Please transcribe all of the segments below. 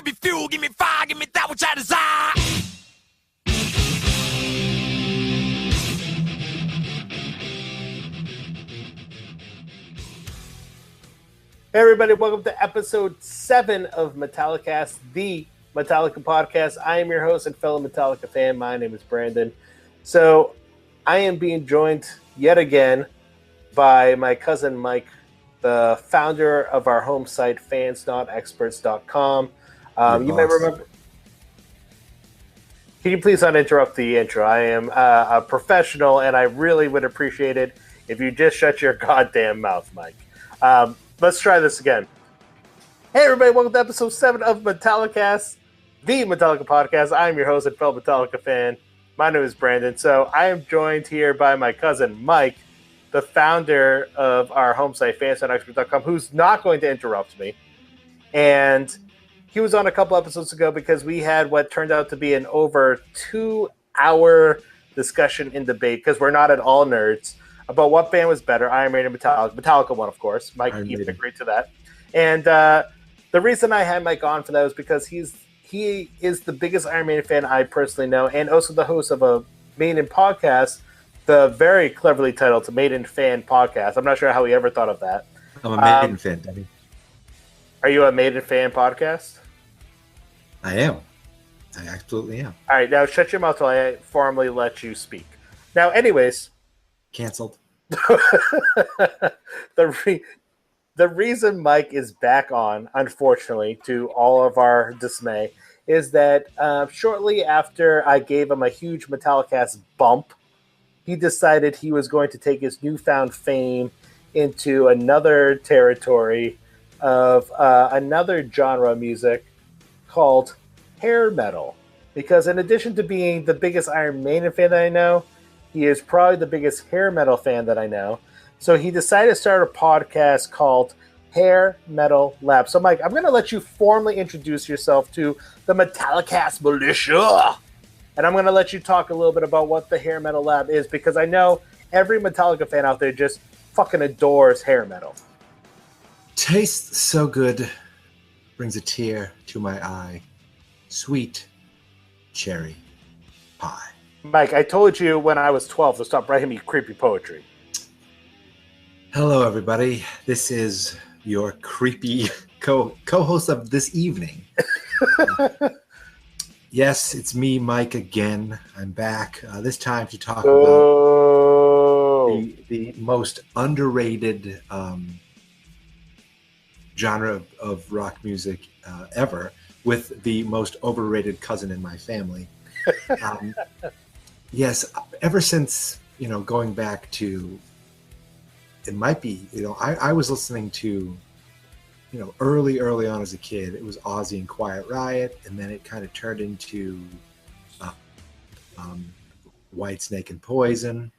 give me fuel, give me fire, give me that which I desire. Hey everybody, welcome to episode 7 of METALLICAST, the Metallica podcast. I am your host and fellow Metallica fan. My name is Brandon. So I am being joined yet again by my cousin Mike, the founder of our home site, fansnotexperts.com. You may remember... Can you please not interrupt the intro? I am a professional, and I really would appreciate it if you just shut your goddamn mouth, Mike. Let's try this again. Hey, everybody. Welcome to episode 7 of Metallicast, the Metallica podcast. I'm your host and fellow Metallica fan. My name is Brandon. So I am joined here by my cousin, Mike, the founder of our home site, fansnotexperts.com, who's not going to interrupt me. And he was on a couple episodes ago because we had what turned out to be an over 2-hour discussion and debate, because we're not at all nerds, about what band was better, Iron Maiden or Metallica. Metallica won, of course. Mike even agreed to that. And the reason I had Mike on for that was because he is the biggest Iron Maiden fan I personally know, and also the host of a Maiden podcast, the very cleverly titled Maiden Fan Podcast. I'm not sure how he ever thought of that. I'm a Maiden fan, Debbie. Are you a Maiden Fan podcast? I am. I absolutely am. All right, now shut your mouth till I formally let you speak. Now, anyways... Canceled. The reason Mike is back on, unfortunately, to all of our dismay, is that shortly after I gave him a huge Metallicast bump, he decided he was going to take his newfound fame into another territory of another genre of music called hair metal. Because in addition to being the biggest Iron Maiden fan that I know, he is probably the biggest hair metal fan that I know. So he decided to start a podcast called Hair Metal Lab. So, Mike, I'm going to let you formally introduce yourself to the Metallicast militia. And I'm going to let you talk a little bit about what the Hair Metal Lab is, because I know every Metallica fan out there just fucking adores hair metal. Tastes so good, brings a tear to my eye. Sweet cherry pie. Mike, I told you when I was 12 to stop writing me creepy poetry. Hello, everybody. This is your creepy co-host of this evening. Yes, it's me, Mike, again. I'm back, this time to talk about the most underrated genre of rock music ever, with the most overrated cousin in my family. Yes, ever since, going back to, it might be, I was listening to, early on as a kid, it was Ozzy and Quiet Riot, and then it kind of turned into Whitesnake and Poison.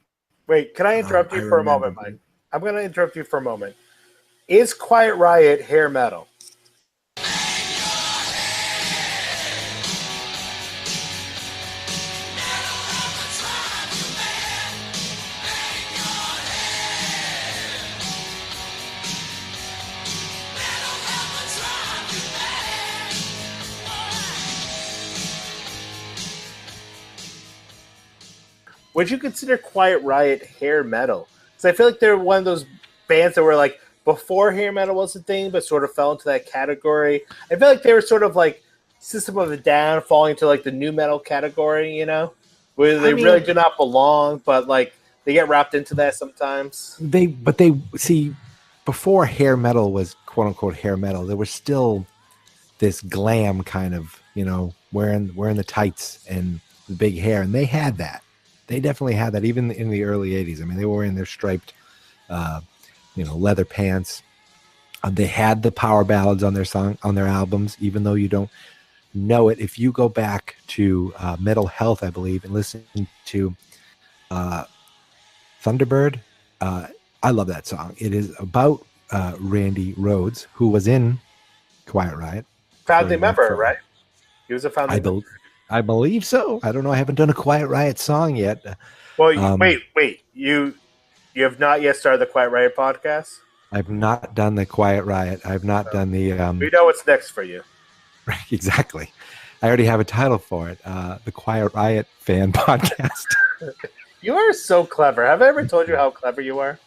Wait, can I interrupt you for a moment, Mike? I'm going to interrupt you for a moment. Is Quiet Riot hair metal? Would you consider Quiet Riot hair metal? Because I feel like they're one of those bands that were like before hair metal was a thing, but sort of fell into that category. I feel like they were sort of like System of a Down falling into like the new metal category, where they really do not belong, but like they get wrapped into that sometimes. They see, before hair metal was quote unquote hair metal, there was still this glam kind of, wearing the tights and the big hair, and they had that. They definitely had that even in the early 80s. I mean, they were wearing their striped, leather pants. They had the power ballads on their albums, even though you don't know it. If you go back to Mental Health, I believe, and listen to Thunderbird, I love that song. It is about Randy Rhoads, who was in Quiet Riot. Founding member, right? He was a founding member. I believe so. I don't know. I haven't done a Quiet Riot song yet. Well, wait. You have not yet started the Quiet Riot podcast? I've not done the Quiet Riot. I've not done the... we know what's next for you. Exactly. I already have a title for it. The Quiet Riot Fan Podcast. You are so clever. Have I ever told you how clever you are?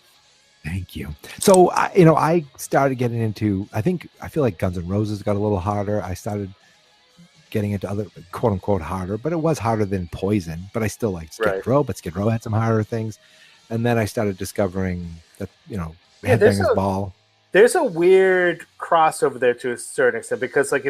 Thank you. So, I started getting into, I feel like Guns N' Roses got a little harder. I started getting into other quote unquote harder, but it was harder than Poison, but I still liked Skid Row, but Skid Row had some harder things. And then I started discovering that, Headbangers Ball. There's a weird crossover there to a certain extent, because like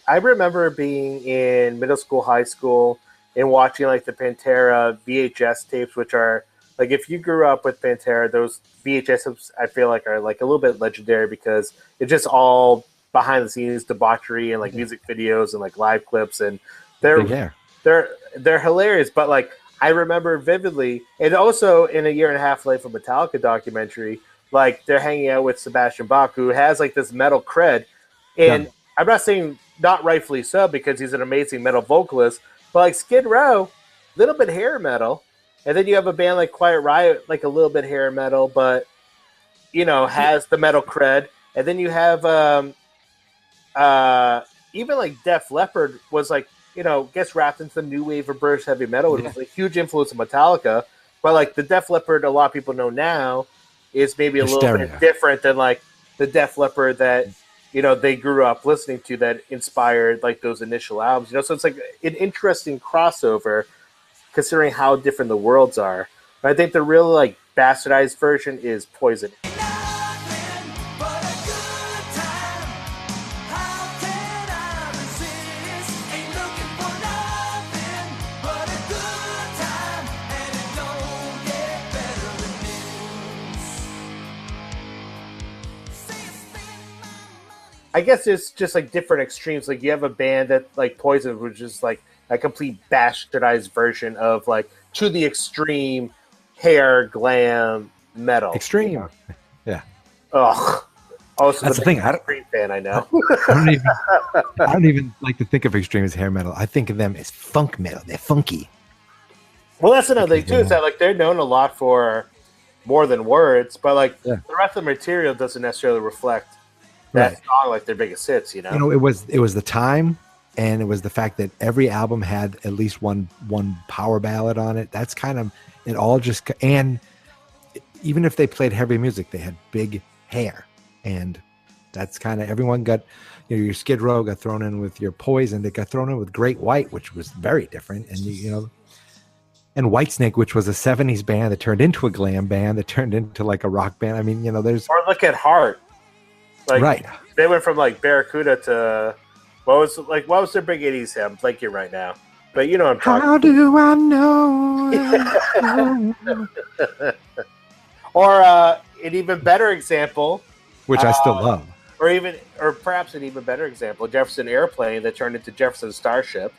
I remember being in middle school, high school, and watching like the Pantera VHS tapes, which are like, if you grew up with Pantera, those VHS tapes I feel like are like a little bit legendary, because it's just all behind the scenes debauchery and like music videos and like live clips, and they're hilarious. But like I remember vividly, and also in A Year and a Half Life of Metallica documentary, like they're hanging out with Sebastian Bach, who has like this metal cred, and I'm not saying not rightfully so, because he's an amazing metal vocalist, but like Skid Row, a little bit hair metal, and then you have a band like Quiet Riot, like a little bit hair metal, but has the metal cred, and then you have even like Def Leppard was like gets wrapped into the new wave of British heavy metal, which was a huge influence of Metallica, but like the Def Leppard a lot of people know now is maybe a little bit different than like the Def Leppard that they grew up listening to, that inspired like those initial albums. So it's like an interesting crossover, considering how different the worlds are. But I think the real like bastardized version is Poison. I guess it's just like different extremes. Like you have a band that like Poison, which is like a complete bastardized version of like to the extreme hair glam metal. Extreme. Yeah. Ugh. Also, that's the thing. I'm Extreme fan, I know. I don't even like to think of Extreme as hair metal. I think of them as funk metal. They're funky. Well, that's another thing too. Is that like they're known a lot for more than words, but like the rest of the material doesn't necessarily reflect that song like their biggest hits. It was the time, and it was the fact that every album had at least one power ballad on it. That's kind of it all. Just, and even if they played heavy music, they had big hair, and that's kind of everyone got. Your Skid Row got thrown in with your Poison. It got thrown in with Great White, which was very different, and and Whitesnake, which was a '70s band that turned into a glam band that turned into like a rock band. I mean, there's or look at Heart. Like, they went from like Barracuda to what was their big '80s hit? I'm blanking right now, but you know what I'm talking. How do I know? Or an even better example, which I still love, or perhaps an even better example, Jefferson Airplane that turned into Jefferson Starship.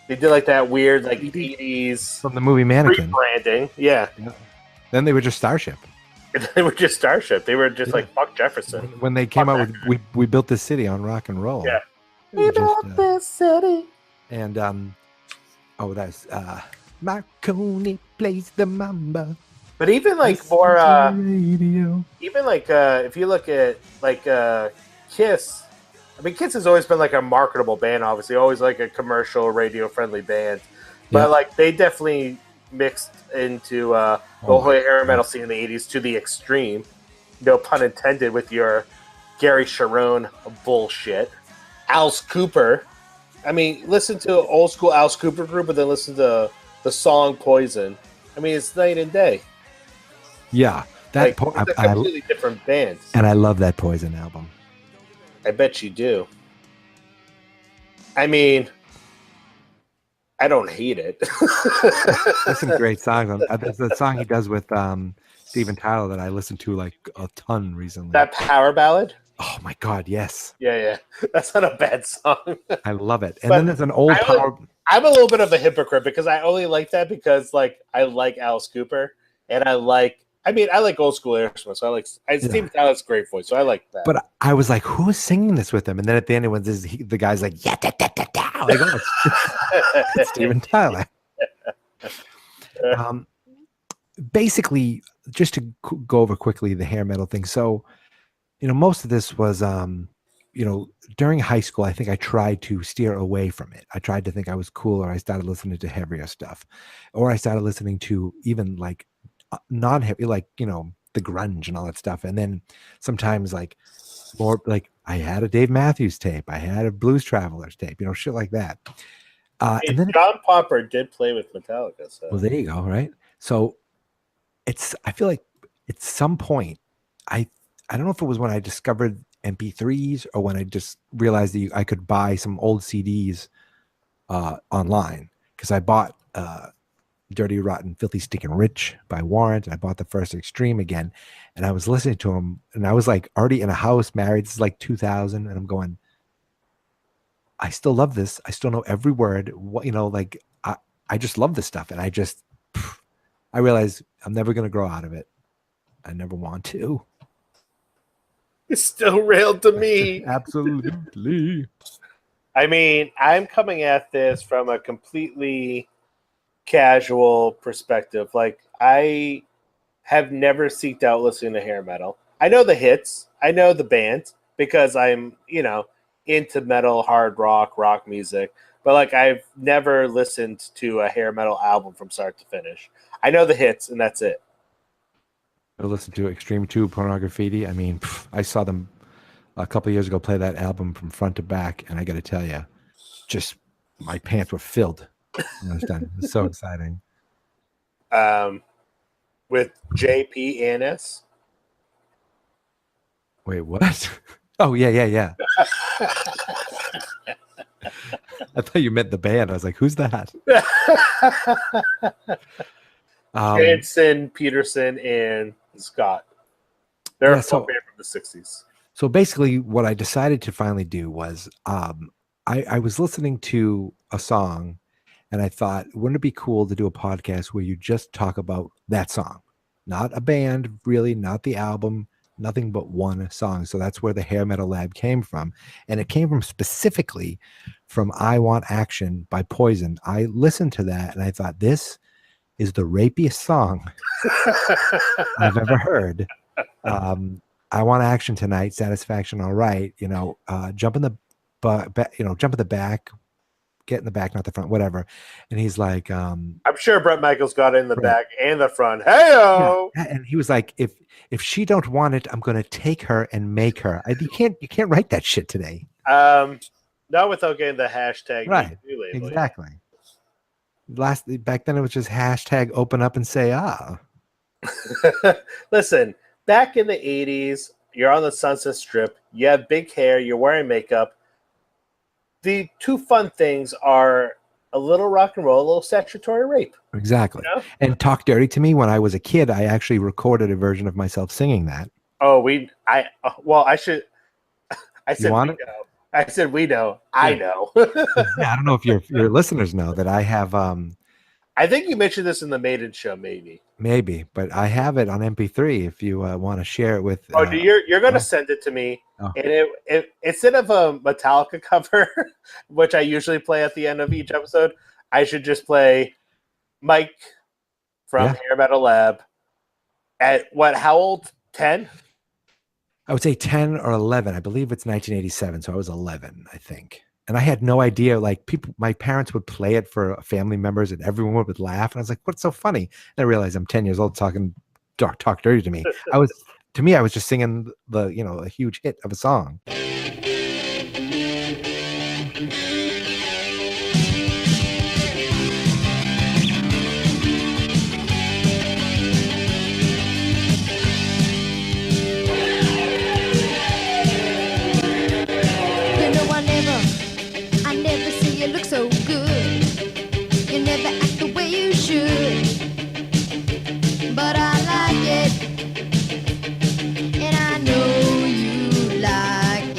They did like that weird like '80s from the movie Mannequin branding, yeah. Then they were just Starship. They were just Starship. They were just like fuck Jefferson. When they came out with we built this city on rock and roll. Yeah, we built this city. And that's Marconi plays the mamba. But even like more radio. Even like if you look at like Kiss, I mean Kiss has always been like a marketable band. Obviously, always like a commercial radio friendly band. But like they definitely mixed into the whole hair metal scene in the 80s to the extreme. No pun intended with your Gary Sharon bullshit. Alice Cooper. I mean, listen to old school Alice Cooper group, but then listen to the song Poison. I mean, it's night and day. Yeah. It's a completely different band. And I love that Poison album. I bet you do. I mean, I don't hate it. There's some great songs. There's the song he does with Steven Tyler that I listened to like a ton recently. That power ballad? Oh my God, yes. Yeah. That's not a bad song. I love it. And then there's an old power. I'm a little bit of a hypocrite because I only like that because like I like Alice Cooper and I like old school Aerosmith. So Steven Tyler's a great voice, so I like that. But I was like, who is singing this with him? And then at the end, the guy's like, yeah, da, da, da, da. Like, oh, it's Steven Tyler. Basically, just to go over quickly the hair metal thing. So, most of this was during high school, I think I tried to steer away from it. I tried to think I was cool, or I started listening to heavier stuff, or I started listening to even like non-heavy, like, the grunge and all that stuff. And then sometimes like more like I had a Dave Matthews tape, I had a Blues Travelers tape, shit like that. And then John Popper did play with Metallica. So. well, there you go. Right. So I feel like at some point, I don't know if it was when I discovered MP3s or when I just realized that I could buy some old CDs online, because I bought Dirty, Rotten, Filthy, Stinking Rich by Warrant. I bought the first Extreme again, and I was listening to them, and I was like already in a house, married. This is like 2000, and I'm going, I still love this. I still know every word. What like I just love this stuff, and I realize I'm never going to grow out of it. I never want to. It's still real to me. Absolutely. I mean, I'm coming at this from a completely casual perspective. Like, I have never seeked out listening to hair metal. I know the hits. I know the band because I'm, into metal, hard rock music. But, like, I've never listened to a hair metal album from start to finish. I know the hits, and that's it. I listened to Extreme 2, Pornography. I mean, I saw them a couple of years ago play that album from front to back, and I got to tell you, just my pants were filled. I was done. It was so exciting. With JP Annis. Wait, what? Oh, yeah. I thought you meant the band. I was like, who's that? Jansen, Peterson, and Scott. They're a folk band from the 60s. So basically what I decided to finally do was I was listening to a song, and I thought, wouldn't it be cool to do a podcast where you just talk about that song? Not a band, really, not the album, nothing but one song. So that's where the Hair Metal Lab came from. And it came from specifically from I Want Action by Poison. I listened to that, and I thought, this is the rapiest song I've ever heard. I Want Action Tonight, Satisfaction, all right. Jump in the jump in the back, get in the back, not the front, whatever. And he's like, I'm sure Bret Michaels got in the back and the front. Hey-o! Yeah. And he was like, if she don't want it, I'm going to take her and make her. You can't write that shit today. Not without getting the hashtag. Right. Exactly. Back then it was just hashtag open up and say, Listen, back in the 80s, you're on the Sunset Strip, you have big hair, you're wearing makeup. The two fun things are a little rock and roll, a little statutory rape. Exactly. And Talk Dirty to Me, when I was a kid, I actually recorded a version of myself singing that. Oh, I said you want it? Know. I said we know. I know. Yeah, I don't know if your listeners know that I have. I think you mentioned this in the Maiden show, maybe, but I have it on MP3. If you want to share it with. You're going to send it to me, and it instead of a Metallica cover, which I usually play at the end of each episode, I should just play Mike from Hair Metal Lab at what? How old? 10. I would say 10 or 11. I believe it's 1987. So I was 11, I think. And I had no idea, like my parents would play it for family members and everyone would laugh. And I was like, what's so funny? And I realized I'm 10 years old talking talk dirty to me. I was just singing a huge hit of a song. But I like it, and I know you like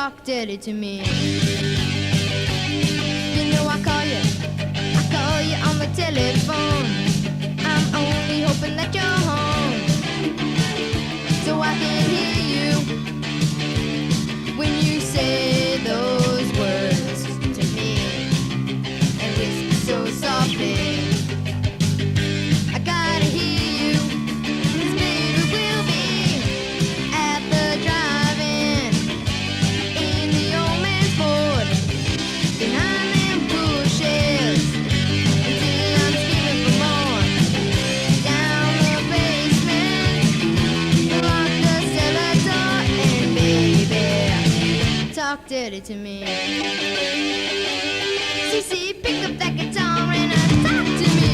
talk dirty to me. You know I call you on the telephone. I'm only hoping that you're home, so I can hear you when you say those words to me and whisper so softly. I gotta hear you, 'cause maybe we'll be at the drive-in in the old man's Ford behind them bushes until I'm screaming for more. Down the basement, lock the cellar door, and baby, talk dirty to me. CC, pick up that guitar and talk to me.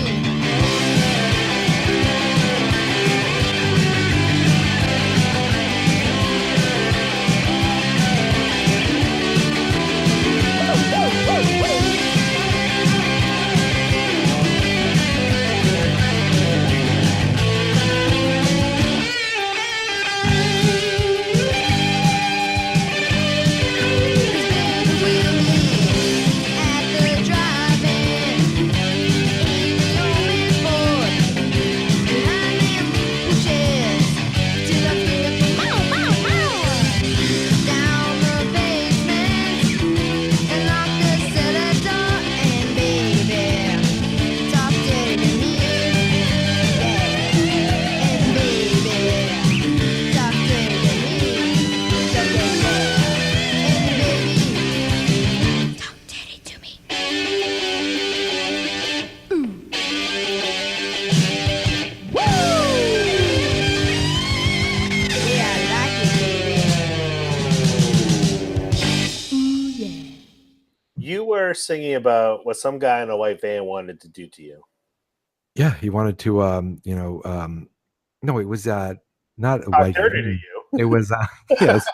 You were singing about what some guy in a white van wanted to do to you. Yeah, he wanted to, no, it was not a How white. dirty to you? It was, yes,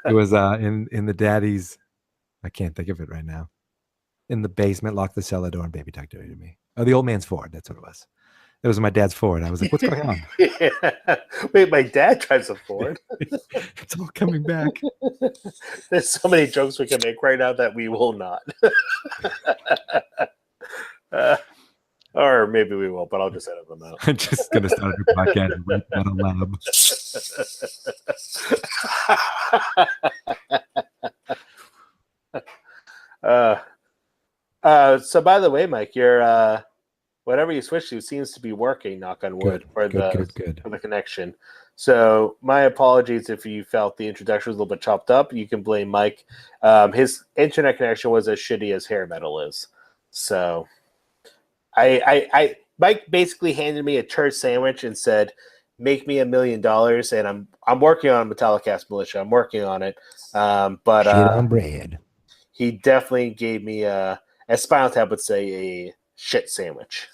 it was in the daddy's. I can't think of it right now. In the basement, lock the cellar door, and baby talk dirty to me. Oh, the old man's Ford. That's what it was. It was my dad's Ford. I was like, what's going on? Yeah. Wait, my dad drives a Ford. It's all coming back. There's so many jokes we can make right now that we will not. Or maybe we will, but I'll just edit them out. I'm just gonna start a podcast and write Metal Lab. So by the way, Mike, your whatever you switched to seems to be working, knock on wood, for the connection. So my apologies if you felt the introduction was a little bit chopped up. You can blame Mike. His internet connection was as shitty as hair metal is. So Mike basically handed me a church sandwich and said, "Make me $1 million," and I'm working on Metallicast Militia. I'm working on it. But shit on bread. He definitely gave me as Spinal Tap would say, a shit sandwich.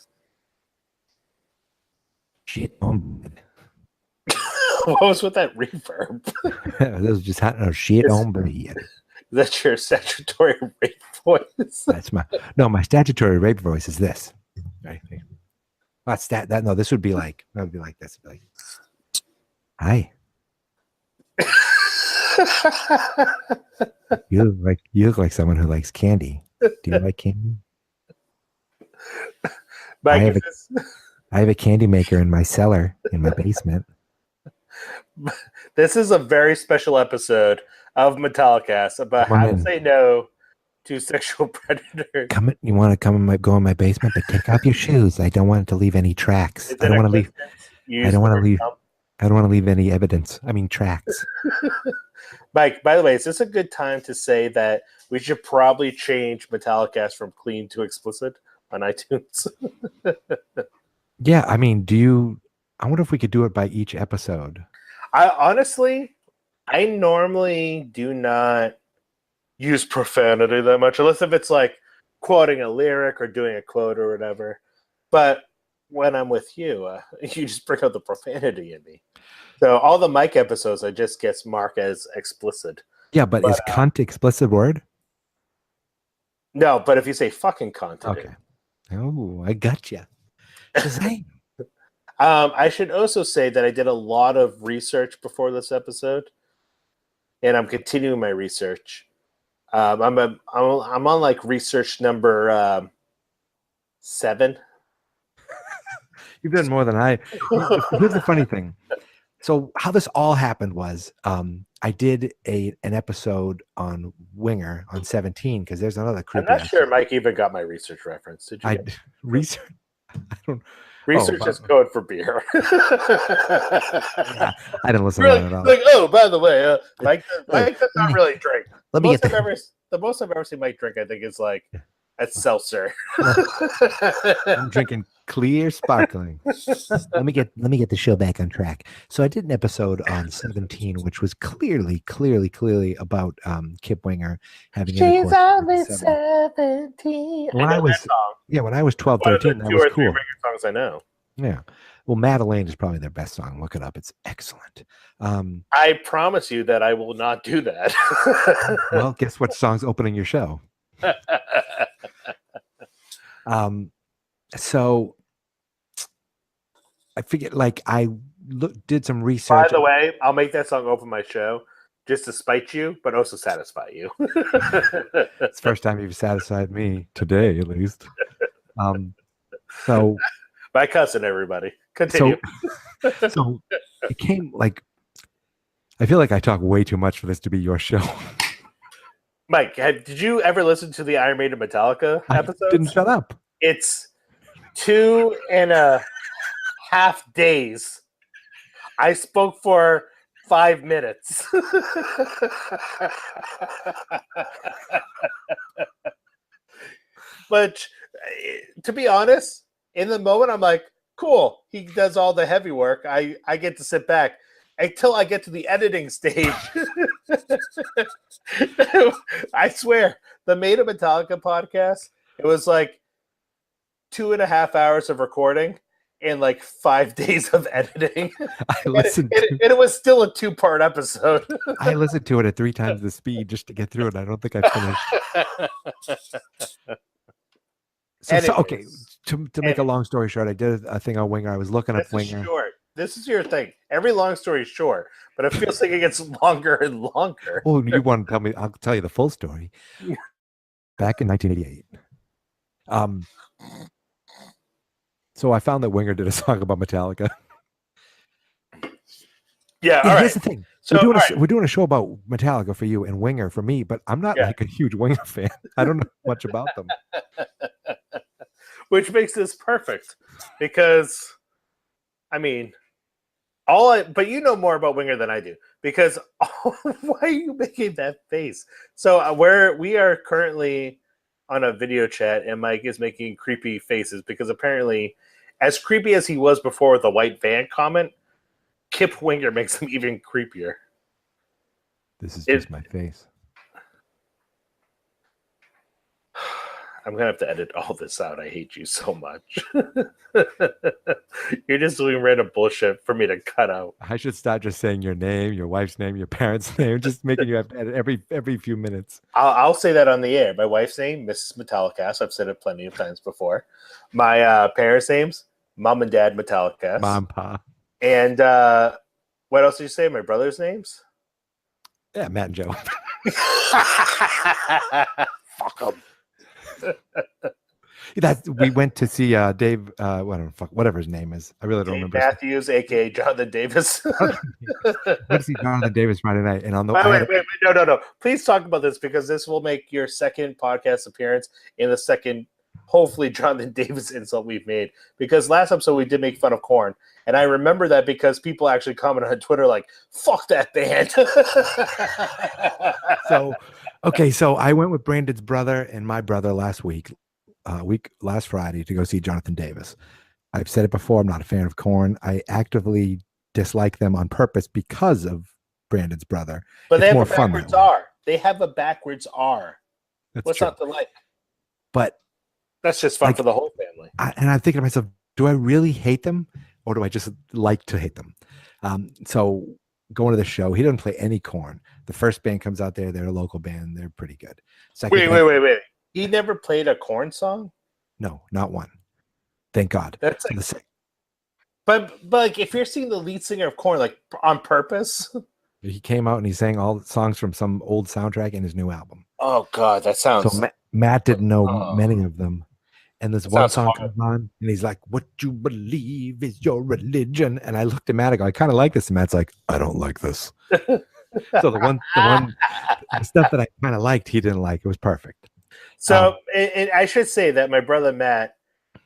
Shit on bread. What was with that reverb? That was just shit on bread. That's your statutory rape voice. That's my statutory rape voice is this. Right. That's that. No, this would be like this. It'd be like, hi. You look like someone who likes candy. Do you like candy? Mike, I have a candy maker in my cellar in my basement. This is a very special episode of Metallicast about how to say no to sexual predators. You want to come and go in my basement, but take off your shoes. I don't want it to leave any tracks. I don't want to leave. I don't want to leave. I don't want to leave any evidence. I mean, tracks. Mike, by the way, is this a good time to say that we should probably change Metallicast from clean to explicit on iTunes? Yeah, I mean, I wonder if we could do it by each episode. I normally do not use profanity that much, unless if it's like quoting a lyric or doing a quote or whatever. But when I'm with you, you just bring out the profanity in me. So all the Mike episodes, I just gets marked as explicit. Yeah, but is cunt explicit word? No, but if you say fucking cunt. Okay. Oh, I gotcha. I should also say that I did a lot of research before this episode. and I'm continuing my research. I'm on like research number 7. You've done more than I. Here's the funny thing. So how this all happened was I did an episode on Winger on 17 because there's another creepy. I'm not sure Mike even got my research reference. Did you? Research. I don't. Research is code for beer. Yeah, I didn't listen really, to that at all. like, oh, by the way, Mike does not really drink. Let me get The most I've ever seen Mike drink, I think, is like a seltzer. I'm drinking clear sparkling. Let me get the show back on track. So I did an episode on 17, which was clearly about Kip Winger having She's only 17. 17. When I was 12, 13, that was cool. 3 Winger songs I know. Yeah. Well, Madeleine is probably their best song. Look it up. It's excellent. I promise you that I will not do that. Well, guess what song's opening your show? So I figured, like, I did some research. By the way, I'll make that song open my show just to spite you, but also satisfy you. It's the first time you've satisfied me today, at least. So my cousin, everybody. Continue. So it came like, I feel like I talk way too much for this to be your show. Mike, did you ever listen to the Iron Maiden Metallica episodes? I didn't shut up. It's 2.5 days. I spoke for 5 minutes. But to be honest, in the moment, I'm like, cool. He does all the heavy work. I get to sit back until I get to the editing stage. I swear, the Made of Metallica podcast, it was like 2.5 hours of recording and like 5 days of editing. It was still a 2-part episode. I listened to it at 3 times the speed just to get through it. I don't think I finished. So okay, to make a long story short, I did a thing on Winger. I was looking up Winger. Short. This is your thing. Every long story is short, but it feels like it gets longer and longer. Oh, you want to tell me? I'll tell you the full story. Back in 1988. So I found that Winger did a song about Metallica. Yeah, all right. Here's the thing. So we're doing a show about Metallica for you and Winger for me, but I'm not like a huge Winger fan. I don't know much about them. Which makes this perfect because, I mean, but you know more about Winger than I do because why are you making that face? So we are currently on a video chat and Mike is making creepy faces because apparently, as creepy as he was before with the white van comment, Kip Winger makes him even creepier. This is just my face. I'm going to have to edit all this out. I hate you so much. You're just doing random bullshit for me to cut out. I should start just saying your name, your wife's name, your parents' name, just making you have to edit every few minutes. I'll say that on the air. My wife's name, Mrs. Metallicast. I've said it plenty of times before. My parents' names, Mom and Dad Metallicast. Mom, Pa. And what else did you say? My brother's names? Yeah, Matt and Joe. Fuck them. We went to see Dave, whatever his name is. I really don't remember. Matthews, aka Jonathan Davis. Went to see Jonathan Davis Friday night, and on the wait, no. Please talk about this because this will make your second podcast appearance in the second, hopefully, Jonathan Davis insult we've made. Because last episode we did make fun of Korn, and I remember that because people actually commented on Twitter like, "Fuck that band." So I went with Brandon's brother and my brother last Friday to go see Jonathan Davis. I've said it before, I'm not a fan of Korn. I actively dislike them on purpose because of Brandon's brother. But they have a backwards R. They have a backwards R. What's not to like? But that's just fun for the whole family. And I'm thinking to myself, do I really hate them or do I just like to hate them? So going to the show, he doesn't play any Korn. The first band comes out there, they're a local band, they're pretty good. Wait. He never played a Korn song? No, not one. Thank God. That's but like if you're seeing the lead singer of Korn like on purpose. He came out and he sang all the songs from some old soundtrack in his new album. Oh God, that sounds. So Matt didn't know Oh. many of them. And this That one sounds song hard. comes on, and he's like, "What you believe is your religion." And I looked at Matt, I go, "I kind of like this." And Matt's like, "I don't like this." So the stuff that I kind of liked, he didn't like. It was perfect. So and I should say that my brother Matt,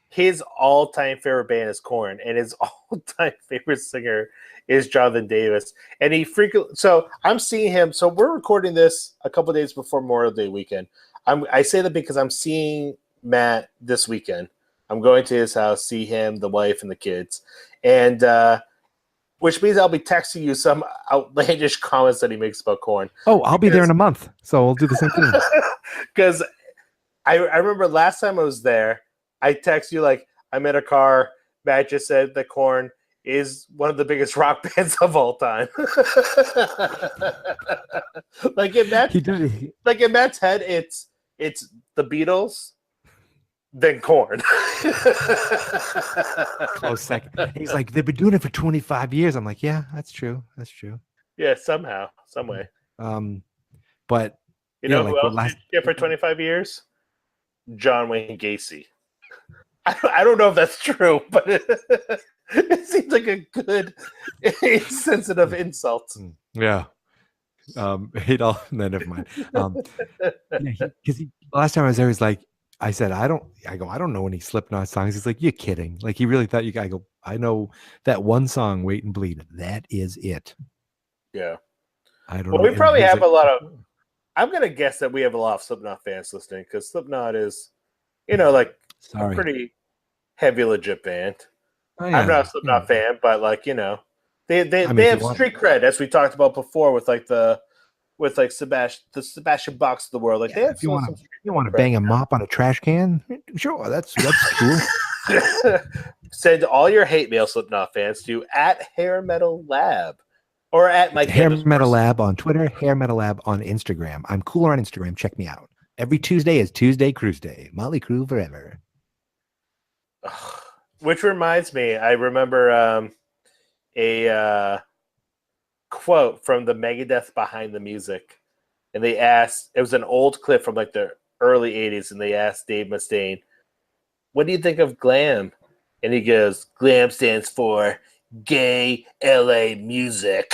his all-time favorite band is Korn, and his all-time favorite singer is Jonathan Davis. And he frequently. So I'm seeing him. So we're recording this a couple of days before Memorial Day weekend. I say that because I'm seeing Matt this weekend. I'm going to his house, see him, the wife, and the kids, and which means I'll be texting you some outlandish comments that he makes about Korn. Oh, I'll be there in a month, so we'll do the same thing. Because I remember last time I was there, I text you like, I'm in a car. Matt just said that Korn is one of the biggest rock bands of all time. like in Matt's head, it's the Beatles, then Korn. Close second. He's like, they've been doing it for 25 years. I'm like, yeah, that's true. That's true. Yeah, somehow, some way. But you know like who else did it for 25 years? John Wayne Gacy. I don't know if that's true, but it seems like a good, insensitive insult. Yeah. Never mind. Because last time I was there, he's like, I said, I don't know any Slipknot songs. He's like, you're kidding. Like, he really thought I go, I know that one song, Wait and Bleed. That is it. Yeah. I don't know. Well, we probably have a lot of, I'm going to guess that we have a lot of Slipknot fans listening because Slipknot is, like a pretty heavy, legit band. Oh, yeah. I'm not a Slipknot fan, but like, they have street cred, as we talked about before with like the Sebastian Bachs of the world. Like, if you want to bang a mop on a trash can, sure, that's cool. Send all your hate mail, Slipknot fans, to @Hair Metal Lab or at my Hair Metal Lab on Twitter, Hair Metal Lab on Instagram. I'm cooler on Instagram. Check me out. Every Tuesday is Tuesday Cruise Day. Motley Crue forever. Which reminds me, I remember a quote from the Megadeth Behind the Music, and they asked, it was an old clip from like the early 80s, and they asked Dave Mustaine, what do you think of glam? And he goes, glam stands for gay LA music.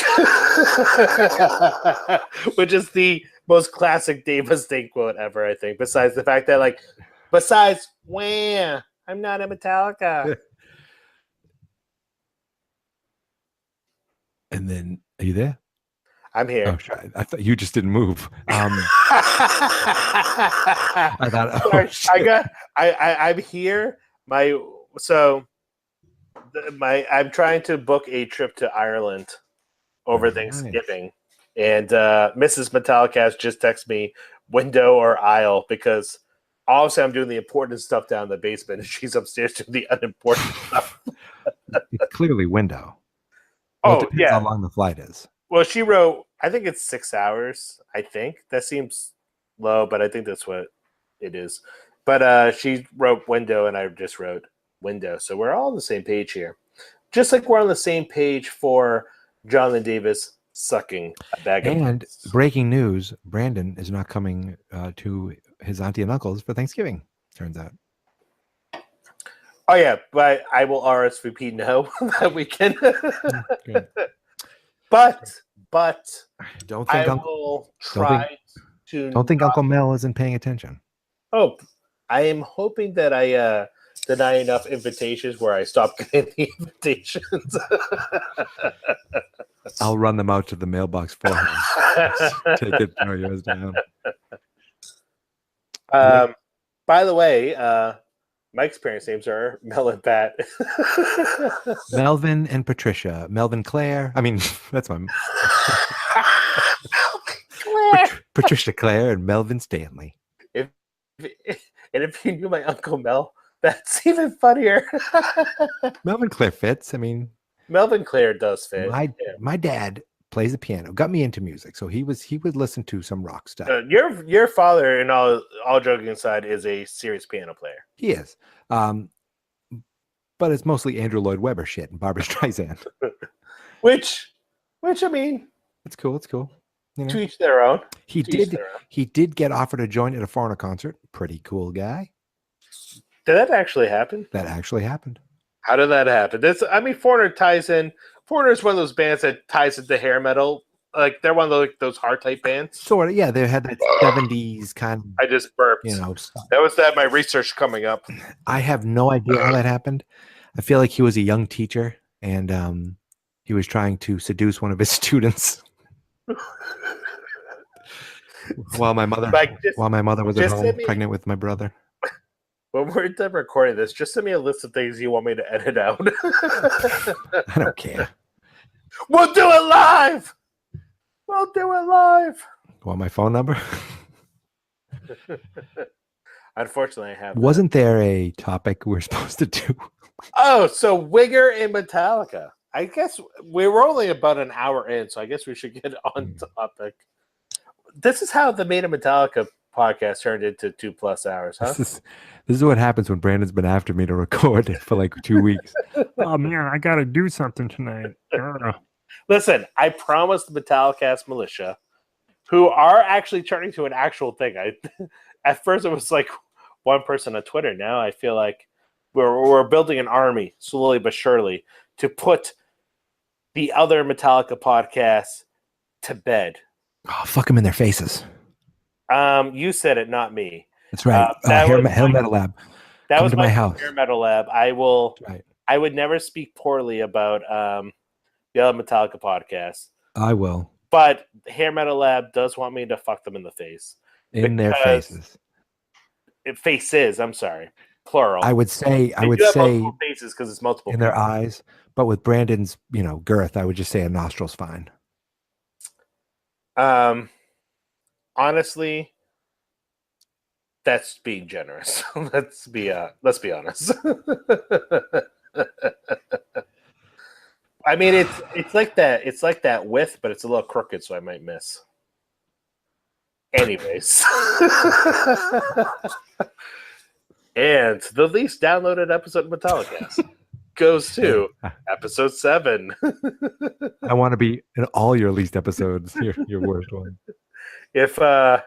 Which is the most classic Dave Mustaine quote ever, I think, besides the fact that wham, I'm not a Metallica. And then, are you there? I'm here. Oh, sorry. I thought you just didn't move. I thought, I'm here. I'm trying to book a trip to Ireland over Thanksgiving, and Mrs. Metallicast just texted me window or aisle because obviously I'm doing the important stuff down in the basement, and she's upstairs doing the unimportant stuff. It's clearly window. Well, it depends how long the flight is. Well, she wrote, I think it's 6 hours. I think that seems low, but I think that's what it is. But she wrote window, and I just wrote window. So we're all on the same page here. Just like we're on the same page for Jonathan Davis sucking a bag of And nuts. Breaking news, Brandon is not coming to his auntie and uncles for Thanksgiving, turns out. Oh, yeah, but I will RSVP no that weekend. But don't think will try to. Don't think Uncle Mel isn't paying attention. Oh, I am hoping that I deny enough invitations where I stop getting the invitations. I'll run them out to the mailbox for him. Take it, throw yours down. By the way, Mike's parents' names are Mel and Pat. Melvin and Patricia. Melvin Claire. I mean, that's my Patricia Claire and Melvin Stanley. If you knew my Uncle Mel, that's even funnier. Melvin Claire fits. I mean, Melvin Claire does fit. My dad plays the piano, got me into music, so he would listen to some rock stuff. Your father, in all joking aside, is a serious piano player. He is, but it's mostly Andrew Lloyd Webber shit and Barbra Streisand. which I mean, It's cool. It's cool. You To know, each their own. he To each did. their own. He did get offered to join at a foreigner concert. Pretty cool guy. Did that actually happen? That actually happened. How did that happen? Foreigner ties in. Foreigner is one of those bands that ties into hair metal. Like they're one of those hard type bands. Sort of. Yeah, they had that 70s kind of, I just burped. stuff. That was my research coming up. I have no idea how that happened. I feel like he was a young teacher and he was trying to seduce one of his students while my mother was at home pregnant with my brother. When we're done recording this, just send me a list of things you want me to edit out. I don't care. We'll do it live. We'll do it live. Want my phone number? Unfortunately, I have. Wasn't there a topic we're supposed to do? Oh, so Winger and Metallica. I guess we were only about an hour in, so I guess we should get on topic. This is how the Made in Metallica podcast turned into 2+ hours, huh? This is what happens when Brandon's been after me to record it for like 2 weeks. Oh man, I gotta do something tonight. Listen, I promised the Metallicast militia, who are actually turning to an actual thing. At first it was like one person on Twitter. Now I feel like we're building an army slowly but surely to put the other Metallica podcasts to bed. Oh, fuck them in their faces. You said it, not me. That's right. Hair Metal Lab. That Come was to my house. Hair Metal Lab. I will. Right. I would never speak poorly about the other Metallica podcast. I will. But Hair Metal Lab does want me to fuck them in the face. In their faces. Faces. I'm sorry. Plural. I would say multiple faces because it's multiple in their eyes. But with Brandon's, girth, I would just say a nostril's fine. Honestly, that's being generous. Let's be honest. I mean, it's like that. It's like that width, but it's a little crooked, so I might miss. Anyways, and the least downloaded episode of Metallica goes to episode 7. I want to be in all your least episodes. Your worst one. But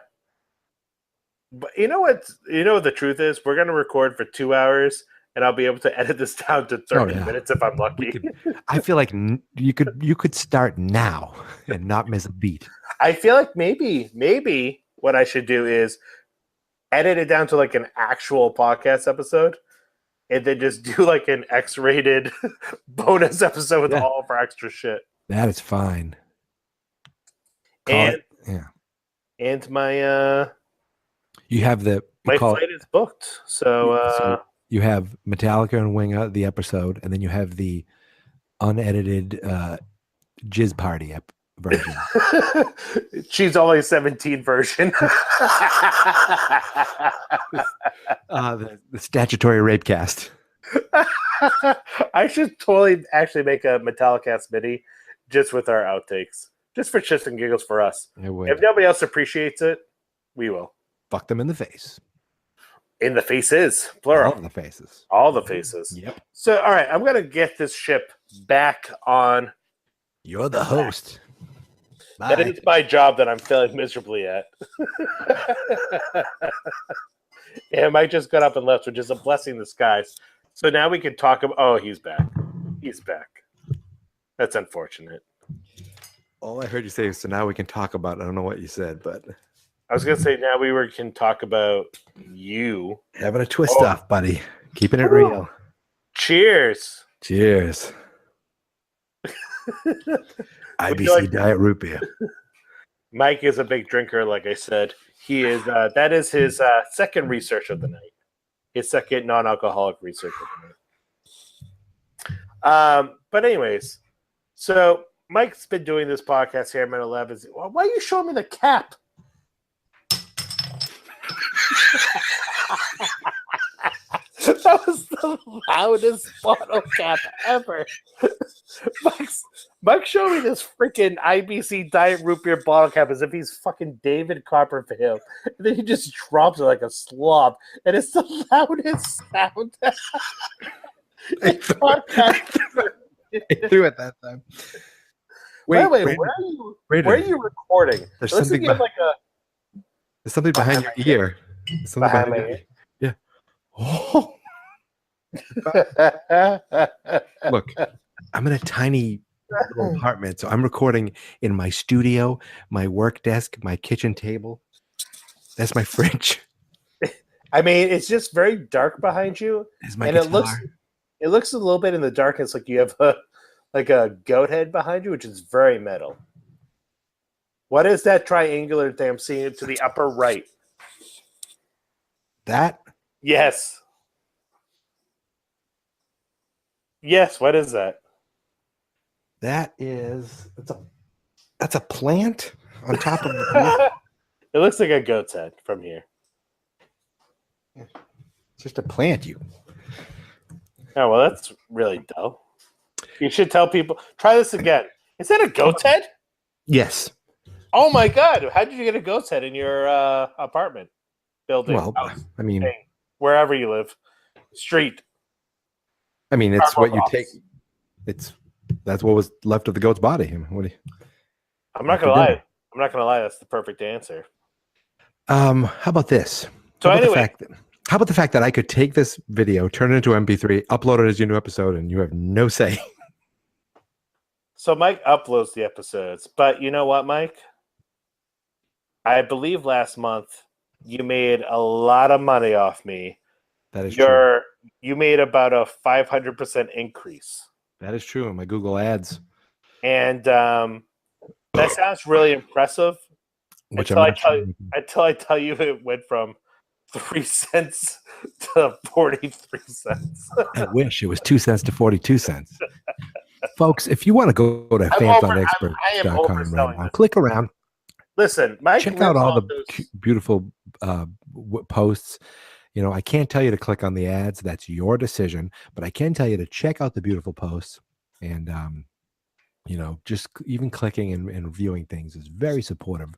you know what the truth is? We're gonna record for 2 hours, and I'll be able to edit this down to 30 minutes if I'm lucky. I feel like you could start now and not miss a beat. I feel like maybe what I should do is edit it down to like an actual podcast episode, and then just do like an X-rated bonus episode with all of our extra shit. That is fine. And my you have my flight is booked, so you have Metallica and Winger, the episode, and then you have the unedited Jizz Party version. She's only 17 version. The statutory rape cast. I should totally actually make a Metallicast mini just with our outtakes. Just for shits and giggles for us. If nobody else appreciates it, we will. Fuck them in the face. In the faces, plural. All the faces. All the faces. Yep. So, all right, I'm going to get this ship back on. You're the host. Bye. That is my job that I'm failing miserably at. And Mike just got up and left, which is a blessing in disguise. So now we can talk about... Oh, he's back. He's back. That's unfortunate. All I heard you say is, so now we can talk about... I don't know what you said, but... I was going to say, now can talk about you. Having a twist off, buddy. Keeping it real. Cheers. Cheers. IBC Diet Root Beer. Mike is a big drinker, like I said. He is. That is his second research of the night. His second non-alcoholic research of the night. But anyways, so Mike's been doing this podcast here at Metal Lab. Why are you showing me the cap? That was the loudest bottle cap ever. Mike showed me this freaking IBC Diet Root Beer bottle cap as if he's fucking David Copperfield. And then he just drops it like a slob. And it's the loudest sound. I threw it that time. By the way, Brandon, where are you recording? There's It looks something like you have like there's something behind your ear. There's something Behind behind my your ear. Yeah. a. Look, I'm in a tiny little apartment, so I'm recording in my studio, my work desk, my kitchen table. That's my fridge. I mean, it's just very dark behind you, That's my and guitar. it looks a little bit in the darkness like you have a goat head behind you, which is very metal. What is that triangular thing I'm seeing to the upper right? That Yes. Yes, what is that? is that's a plant on top of It looks like a goat's head from here. it's just a plant. You Oh, well, that's really dull. You should tell people. Try this again. Is that a goat's head? yes. Oh my god! How did you get a goat's head in your apartment building? Well, house, I mean, thing, wherever you live, street. it's what you Cardboard take. box. That's what was left of the goat's body. I mean, what do you, I'm not gonna lie. I'm not gonna lie. That's the perfect answer. how about this? So anyway, How about the fact that I could take this video, turn it into MP3, upload it as your new episode, and you have no say? so Mike uploads the episodes, but you know what, Mike? I believe last month you made a lot of money off me. That is true. You made about a 500% increase. That is true in my Google Ads. And that sounds really impressive Which until I'm not sure. until I tell you it went from 3 cents to 43 cents. I wish it was 2 cents to 42 cents. Folks, if you want to go to I am fansoundexperts.com right overselling now, this. click around, Listen, Mike, check out all the those- beautiful posts. You know, I can't tell you to click on the ads. That's your decision. But I can tell you to check out the beautiful posts. And, you know, just even clicking and viewing things is very supportive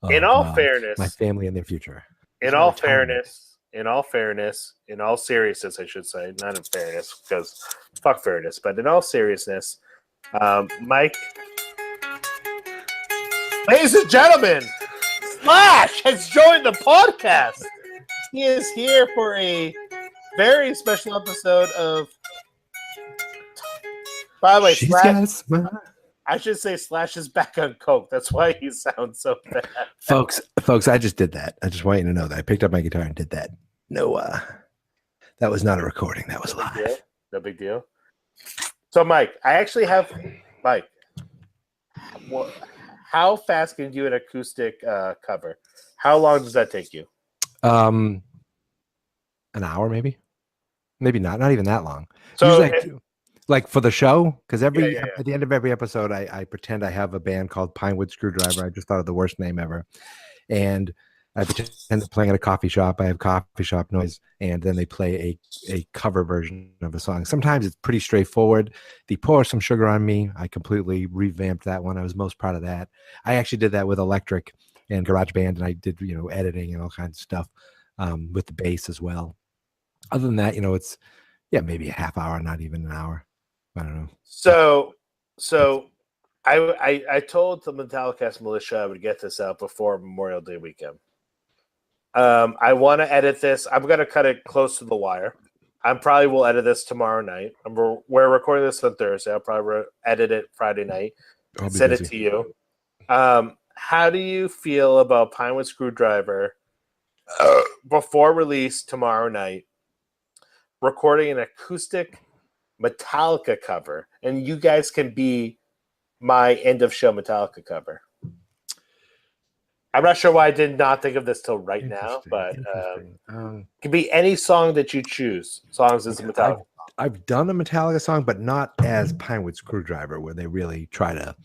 of in all fairness, my family and their future. in all fairness, in all seriousness, I should say, not in fairness, because fuck fairness, but in all seriousness, Mike, ladies and gentlemen, Slash has joined the podcast. He is here for a very special episode of. By the way, She's Slash, got a smile. I should say Slash is back on coke. That's why he sounds so bad. Folks, I just did that. I just want you to know that I picked up my guitar and did that. No, that was not a recording. That was live. No big deal. So, Mike, I actually have Mike. How fast can you do an acoustic cover? How long does that take you? An hour, maybe not even that long. So, Usually like for the show, because at Yeah. the end of every episode, I pretend I have a band called Pinewood Screwdriver. I just thought of the worst name ever, and I pretend to playing at a coffee shop. I have coffee shop noise, and then they play a cover version of a song. Sometimes it's pretty straightforward. They Pour Some Sugar on Me. I completely revamped that one. I was most proud of that. I actually did that with Electric and GarageBand, and I did editing and all kinds of stuff with the bass as well. Other than that, it's maybe a half hour, not even an hour. I don't know. So I told the Metallicast militia I would get this out before Memorial Day weekend. I want to edit this. I'm going to cut it close to the wire. I probably will edit this tomorrow night. We're recording this on Thursday. I'll probably edit it Friday night. Send it to you. How do you feel about Pinewood Screwdriver before release tomorrow night? Recording an acoustic Metallica cover, and you guys can be my end of show Metallica cover. I'm not sure why I did not think of this till right now, but it can be any song that you choose. Songs as Metallica. I've done a Metallica song, but not as Pinewood Screwdriver, where they really try to.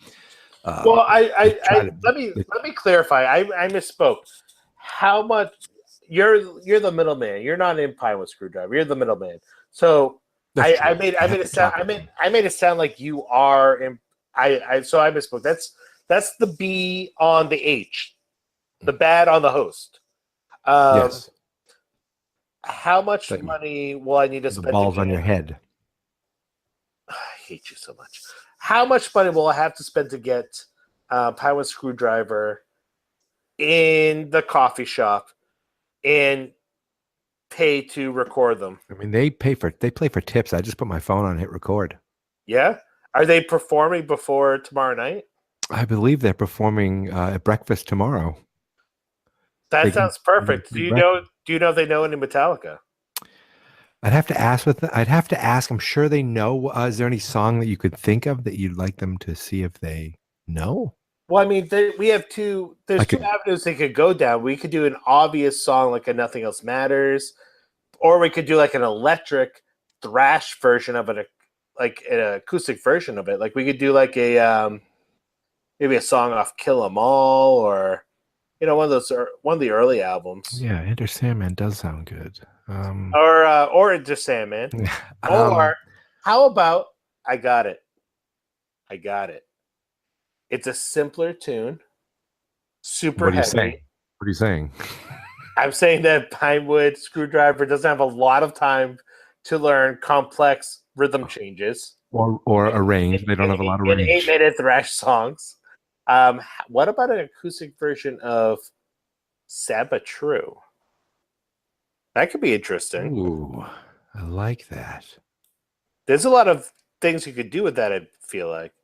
Well, let me clarify. I misspoke. How much you're the middleman? You're not in Pinewood Screwdriver. You're the middleman. So. I made it sound like you are in. So I misspoke. That's the B on the H, the bad on the host. Yes. How much money will I need to spend? The balls on your head. I hate you so much. how much money will I have to spend to get Pinewood Screwdriver in the coffee shop and pay to record them? I mean, they play for tips. I just put my phone on, hit record. Yeah. Are they performing before tomorrow night? I believe they're performing at breakfast tomorrow. That sounds perfect. Do you know if they know any Metallica? I'd have to ask I'd have to ask. I'm sure they know. Is there any song that you could think of that you'd like them to see if they know? Well, I mean, we have two. There's two avenues they could go down. We could do an obvious song like a Nothing Else Matters, or we could do like an electric thrash version of it, like an acoustic version of it. Like we could do like a maybe a song off Kill 'Em All, or one of the early albums. Yeah, Enter Sandman does sound good. Or Enter Sandman. Or how about I Got It? I Got It. It's a simpler tune. Super heavy. Saying? What are you saying? I'm saying that Pinewood Screwdriver doesn't have a lot of time to learn complex rhythm changes. Or arrange. They don't have a lot of range. 8-minute thrash songs. What about an acoustic version of Saba True? That could be interesting. Ooh, I like that. There's a lot of things you could do with that, I feel like.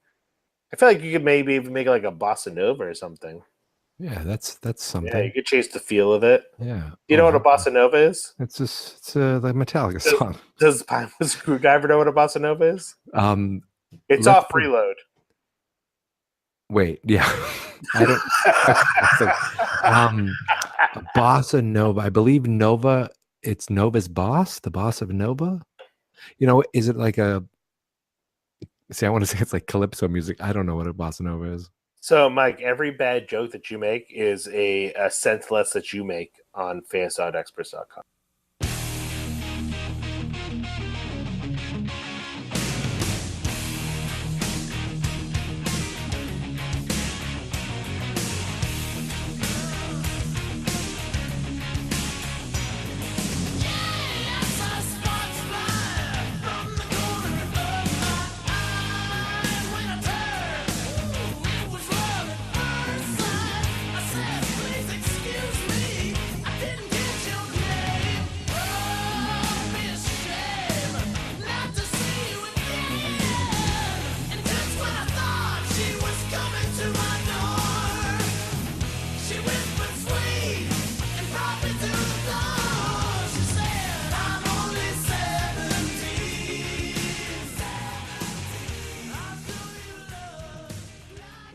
I feel like you could maybe even make it like a bossa nova or something. Yeah, that's something. Yeah, you could chase the feel of it. Yeah. You know what a bossa nova is? It's the Metallica song. Does Pinewood Screwdriver know what a bossa nova is? It's off Preload. Wait, yeah. I don't. Bossa Nova. I believe Nova. It's Nova's boss, the boss of Nova. Is it like a? See, I want to say it's like calypso music. I don't know what a bossa nova is. So, Mike, every bad joke that you make is a cent less that you make on fans.experts.com.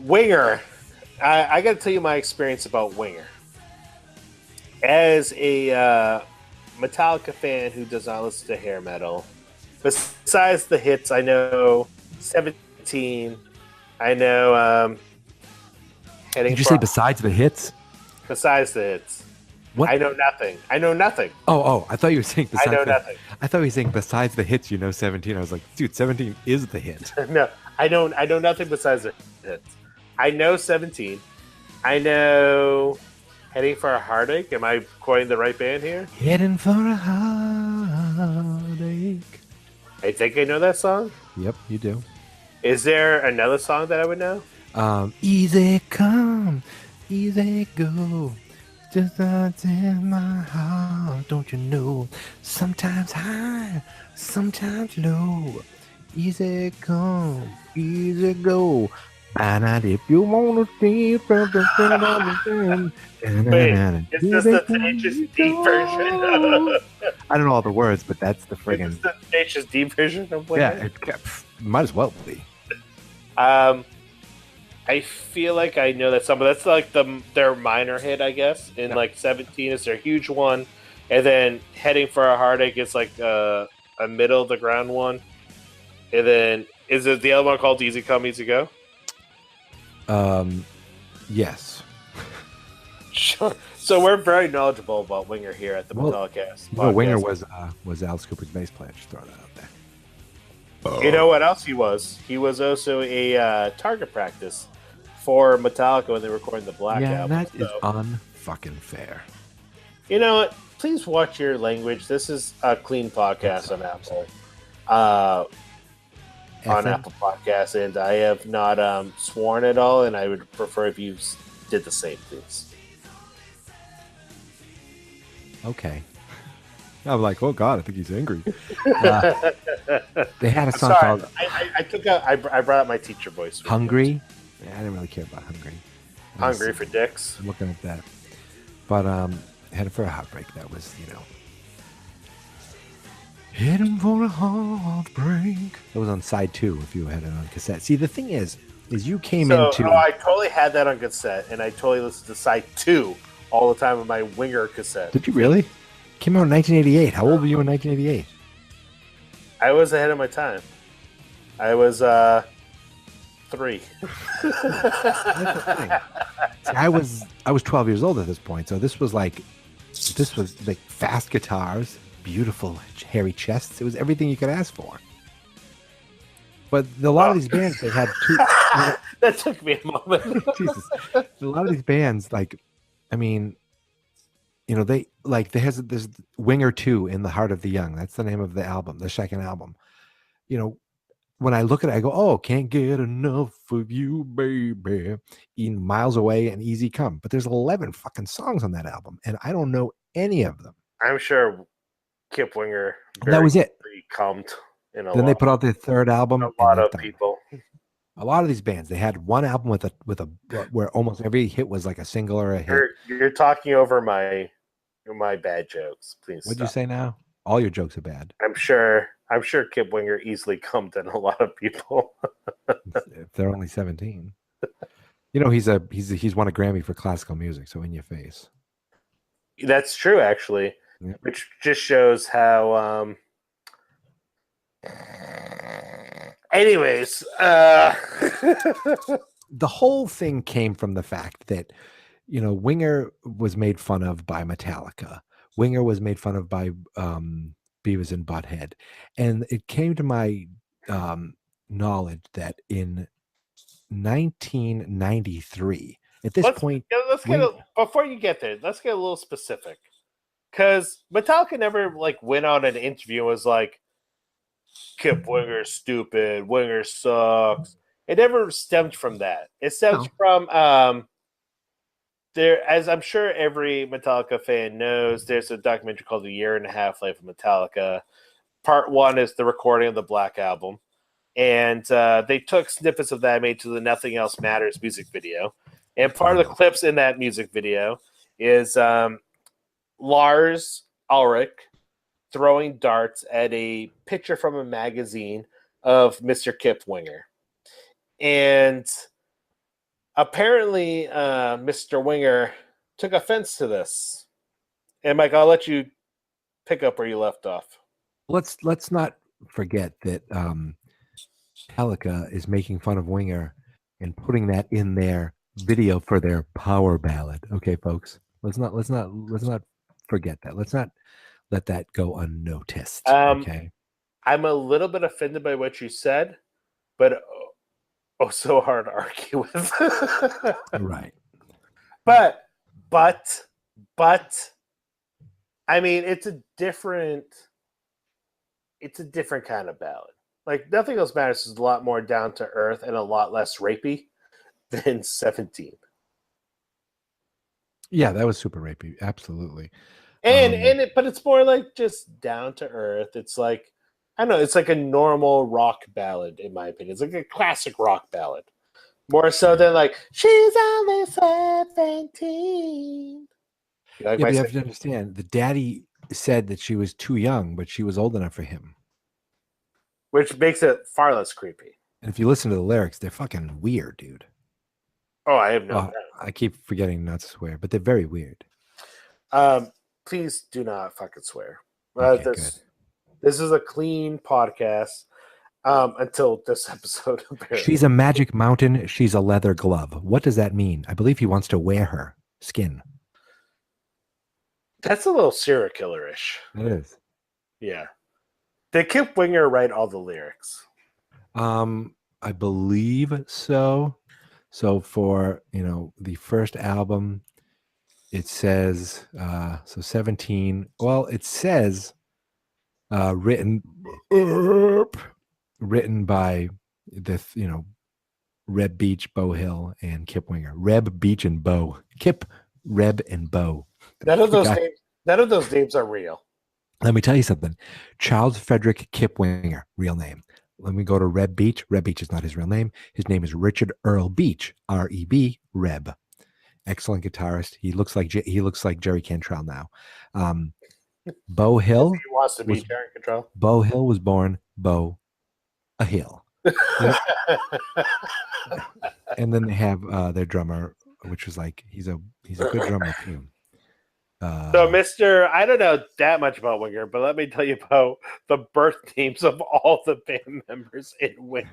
Winger. I got to tell you my experience about Winger. As a Metallica fan who does not listen to hair metal, besides the hits, I know 17. I know. Did you say besides the hits? Besides the hits. What? I know nothing. Oh! I thought you were saying besides. I know nothing. I thought you were saying besides the hits. 17. I was like, dude, 17 is the hit. No, I know nothing besides the hits. I know 17. I know Heading for a Heartache. Am I quoting the right band here? Heading for a heartache. I think I know that song. Yep, you do. Is there another song that I would know? Easy come, easy go. Just not in my heart, don't you know? Sometimes high, sometimes low. Easy come, easy go. And if you want to see, Wait, is this the Tenacious D version? I don't know all the words, but that's the friggin'. Is this the Tenacious D version of Winger? Yeah, it might as well be. I feel like I know that song, but that's like their minor hit, I guess. In like 17 is their huge one, and then Heading for a Heartache is like a middle of the ground one, and then is it the other one called Easy Come Easy Go? Yes. Sure. So we're very knowledgeable about Winger here at the Metallicast. Well, Winger was Alice Cooper's bass player. Just throw that out there. You know what else he was? He was also a target practice for Metallica when they were recording the Black album. Yeah, that is unfucking fair. You know what? Please watch your language. This is a clean podcast on Apple. on FM? Apple Podcasts, and I have not sworn at all, and I would prefer if you did the same, please. Okay. I'm like, oh God, I think he's angry. They had a I'm song sorry. called I brought out my teacher voice. Hungry. Yeah, I didn't really care about Hungry. Hungry for dicks. I'm looking at that. But Heading for a Heartbreak, that was, Heading for a Heartbreak. That was on side 2 if you had it on cassette. See, the thing is you came into... I totally had that on cassette, and I totally listened to side 2 all the time on my Winger cassette. Did you really? Came out in 1988. How old were you in 1988? I was ahead of my time. I was 3. See, I was 12 years old at this point, so this was like fast guitars, beautiful hairy chests. It was everything you could ask for. But a lot of these bands, they had two. That took me a moment. Jesus, a lot of these bands, there's Winger 2 in the Heart of the Young. That's the name of the album, the second album. When I look at it, I go, oh, can't get enough of you, baby. In Miles Away and Easy Come. But there's 11 fucking songs on that album, and I don't know any of them. I'm sure Kip Winger. That was it. Calmed in Then they put out their third album. A lot of people. A lot of these bands, they had one album with a where almost every hit was like a single or a hit. You're talking over my bad jokes. Please. What'd you say now? All your jokes are bad. I'm sure Kip Winger easily calmed in a lot of people. If they're only 17. He's won a Grammy for classical music, so in your face. That's true, actually. Yep. Which just shows how anyways, the whole thing came from the fact that Winger was made fun of by Metallica. Winger was made fun of by Beavis and Butthead, and it came to my knowledge that in 1993, at this point, before you get there, let's get a little specific, because Metallica never went on an interview and was like, Kip Winger's stupid, Winger sucks. It never stemmed from that. It stems from there, as I'm sure every Metallica fan knows, there's a documentary called The Year and a Half Life of Metallica. Part 1 is the recording of the Black Album. And they took snippets of that and made to the Nothing Else Matters music video. And part of the clips in that music video is Lars Ulrich throwing darts at a picture from a magazine of Mr. Kip Winger. And apparently, Mr. Winger took offense to this. And Mike, I'll let you pick up where you left off. Let's not forget that Metallica is making fun of Winger and putting that in their video for their power ballad. Okay, folks, let's not forget that. Let's not let that go unnoticed. Okay, I'm a little bit offended by what you said, but so hard to argue with. Right. But I mean, it's a different kind of ballad. Nothing Else Matters is a lot more down to earth and a lot less rapey than 17. Yeah, that was super rapey. Absolutely. But it's more just down to earth. It's I don't know, it's a normal rock ballad, in my opinion. It's a classic rock ballad. More so than she's only 17. But you have to understand, the daddy said that she was too young, but she was old enough for him. Which makes it far less creepy. And if you listen to the lyrics, they're fucking weird, dude. Oh, I have no doubt. I keep forgetting not to swear, but they're very weird. Please do not fucking swear. Okay, This is a clean podcast until this episode. Apparently. She's a magic mountain. She's a leather glove. What does that mean? I believe he wants to wear her skin. That's a little serial killer-ish. It is. Yeah. Did Kip Winger write all the lyrics? I believe so. So for, the first album, it says, 17. Well, it says written written by this, Reb Beach, Bo Hill, and Kip Winger. Reb Beach and Bo. Kip, Reb, and Bo. None of those names are real. Let me tell you something. Charles Frederick Kip Winger, real name. Let me go to Reb Beach. Reb Beach is not his real name. His name is Richard Earl Beach, R-E-B, Reb. Excellent guitarist. He looks like Jerry Cantrell now. Bo Hill. He wants to be Jerry Cantrell. Bo Hill was born Bo a Hill. And then they have their drummer, which was like he's a good drummer too. So, Mr. I don't know that much about Winger, but let me tell you about the birth names of all the band members in Winger.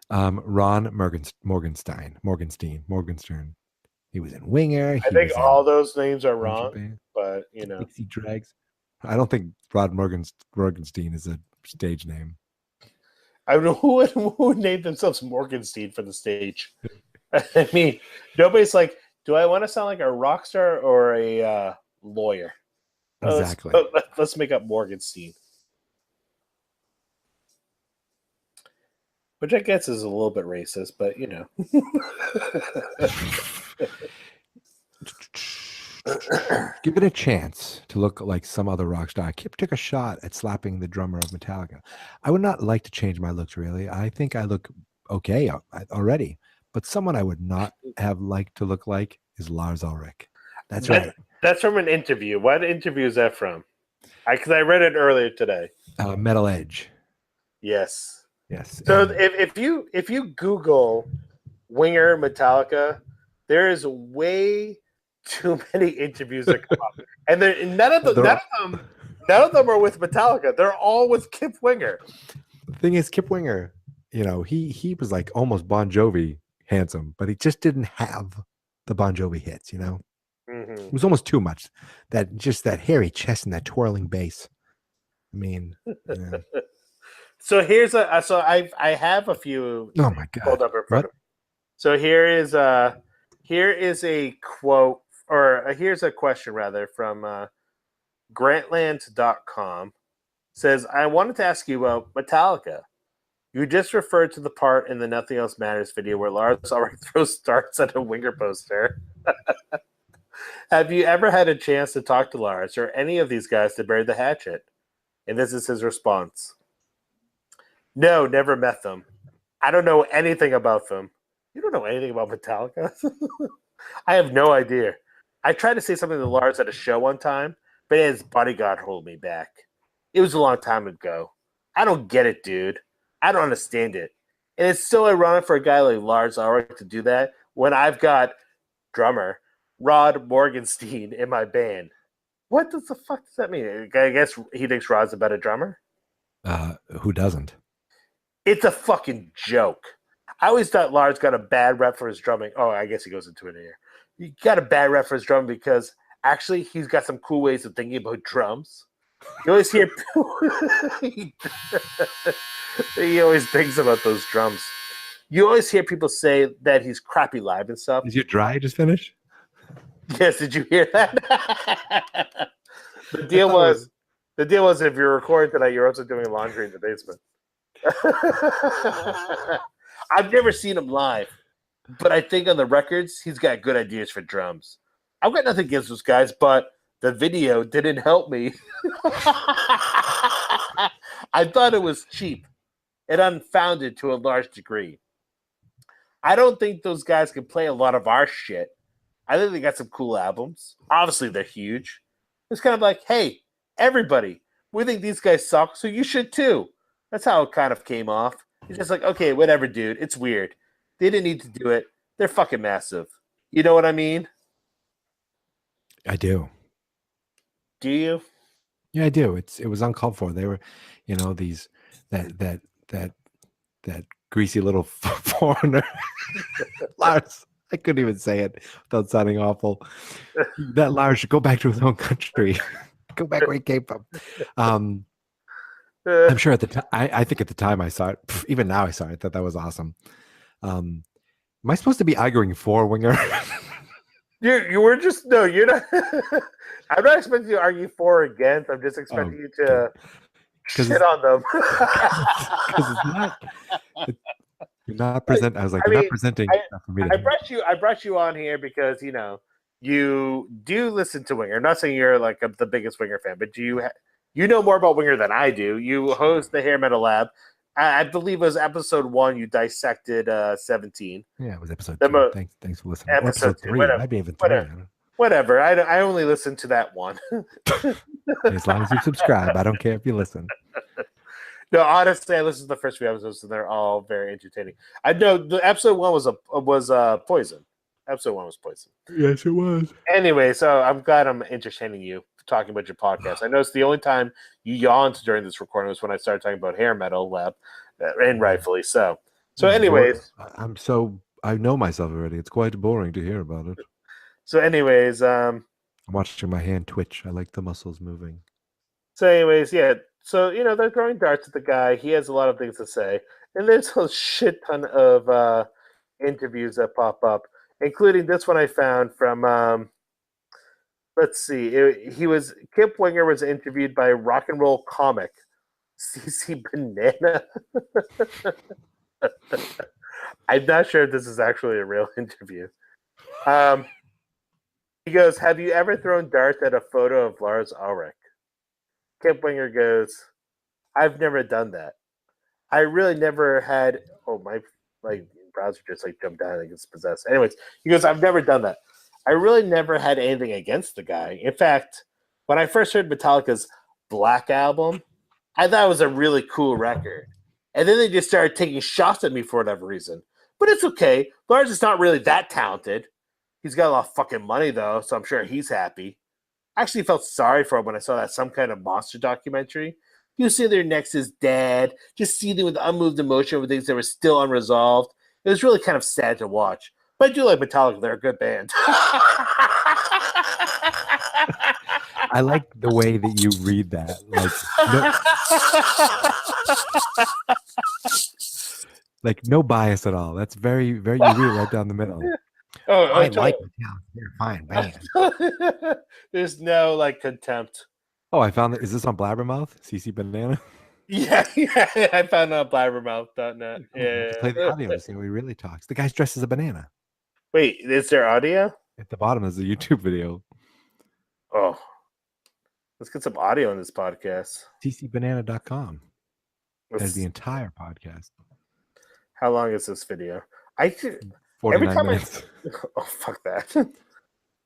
Ron Morgenstern. He was in Winger. I think all those names are wrong, but Dixie Dregs. I don't think Rod Morgenstein is a stage name. I don't know who would name themselves Morgenstein for the stage. I mean, nobody's like, do I want to sound like a rock star or a lawyer? Exactly. Let's make up Morgenstein. Which I guess is a little bit racist, but Give it a chance to look like some other rock star. Kip took a shot at slapping the drummer of Metallica. I would not like to change my looks, really. I think I look okay already. But someone I would not have liked to look like is Lars Ulrich. That's right. That's from an interview. What interview is that from? Because I read it earlier today. Metal Edge. Yes. Yes. So if you Google Winger Metallica, there is way too many interviews that come up, and none of them are with Metallica. They're all with Kip Winger. The thing is, Kip Winger, he was like almost Bon Jovi handsome, but he just didn't have the Bon Jovi hits. Mm-hmm. It was almost too much. That hairy chest and that twirling bass. I mean. So I have a few. Oh my God! Pulled up in front of me. So here is a quote, or here's a question rather from Grantland.com. Says, I wanted to ask you about Metallica. You just referred to the part in the Nothing Else Matters video where Lars already throws darts at a Winger poster. Have you ever had a chance to talk to Lars or any of these guys to bury the hatchet? And this is his response. No, never met them. I don't know anything about them. You don't know anything about Metallica? I have no idea. I tried to say something to Lars at a show one time, but his bodyguard hold me back. It was a long time ago. I don't get it, dude. I don't understand it. And it's so ironic for a guy like Lars Ulrich to do that when I've got drummer Rod Morgenstein in my band. What the fuck does that mean? I guess he thinks Rod's a better drummer? Who doesn't? It's a fucking joke. I always thought Lars got a bad rep for his drumming. Oh, I guess he goes into it here. He got a bad rep for his drumming because actually he's got some cool ways of thinking about drums. You always hear he always thinks about those drums. You always hear people say that he's crappy live and stuff. Is your dry just finished? Yes, did you hear that? The deal was if you're recording tonight, you're also doing laundry in the basement. I've never seen him live, but I think on the records he's got good ideas for drums. I've got nothing against those guys, but the video didn't help me. I thought it was cheap and unfounded to a large degree. I don't think those guys can play a lot of our shit. I think they got some cool albums. Obviously, they're huge. It's kind of like, hey, everybody, we think these guys suck, so you should too. That's how it kind of came off. It's just like, okay, whatever, dude. It's weird. They didn't need to do it. They're fucking massive. You know what I mean? I do. Do you? Yeah, I do. It was uncalled for. They were, these that greasy little foreigner. Lars, I couldn't even say it without sounding awful. That Lars should go back to his own country. Go back where he came from. I'm sure at the time, I think at the time I saw it, even now I saw it, I thought that was awesome. Am I supposed to be arguing for Winger? You were just no. You're not. I'm not expecting you to argue for or against. I'm just expecting you to shit on them. Because it's not. You're not present. I was like, you're not presenting. For me I brought you on here because you do listen to Winger. I'm not saying you're like the biggest Winger fan, but you know more about Winger than I do. You host the Hair Metal Lab. I believe it was episode 1. You dissected 17. Yeah, it was episode 2. Thanks for listening. Episode 3. It might be even 3. Whatever. I only listened to that one. As long as you subscribe, I don't care if you listen. No, honestly, I listened to the first few episodes, and they're all very entertaining. I know the episode 1 was Poison. Episode 1 was Poison. Yes, it was. Anyway, so I'm glad I'm entertaining you talking about your podcast. I noticed the only time you yawned during this recording was when I started talking about Hair Metal Lab, and rightfully so. So, anyways, I know myself already. It's quite boring to hear about it. So, anyways, I'm watching my hand twitch. I like the muscles moving. So, anyways, yeah. So, they're throwing darts at the guy. He has a lot of things to say. And there's a shit ton of interviews that pop up, including this one I found from, let's see. Kip Winger was interviewed by rock and roll comic CC Banana. I'm not sure if this is actually a real interview. He goes, "Have you ever thrown darts at a photo of Lars Ulrich?" Kip Winger goes, "I've never done that. I really never had." Oh, my browser just jumped down. I think it's possessed. Anyways, he goes, "I've never done that. I really never had anything against the guy. In fact, when I first heard Metallica's Black Album, I thought it was a really cool record. And then they just started taking shots at me for whatever reason. But it's okay. Lars is not really that talented. He's got a lot of fucking money, though, so I'm sure he's happy. I actually felt sorry for him when I saw that Some Kind of Monster documentary. He was sitting there next to his dad, just seething with unmoved emotion over things that were still unresolved. It was really kind of sad to watch. But I do like Metallica. They're a good band." I like the way that you read that. No bias at all. That's very, very, you read it right down the middle. I like Metallica. They're fine band. There's no contempt. Oh, I found that. Is this on Blabbermouth? CC Banana? Yeah, I found it on blabbermouth.net. Yeah. Play the audio to see how he really talks. The guy's dressed as a banana. Wait, is there audio? At the bottom is a YouTube video. Oh. Let's get some audio in this podcast. ccbanana.com. That's the entire podcast. How long is this video? 49 minutes. Oh, fuck that.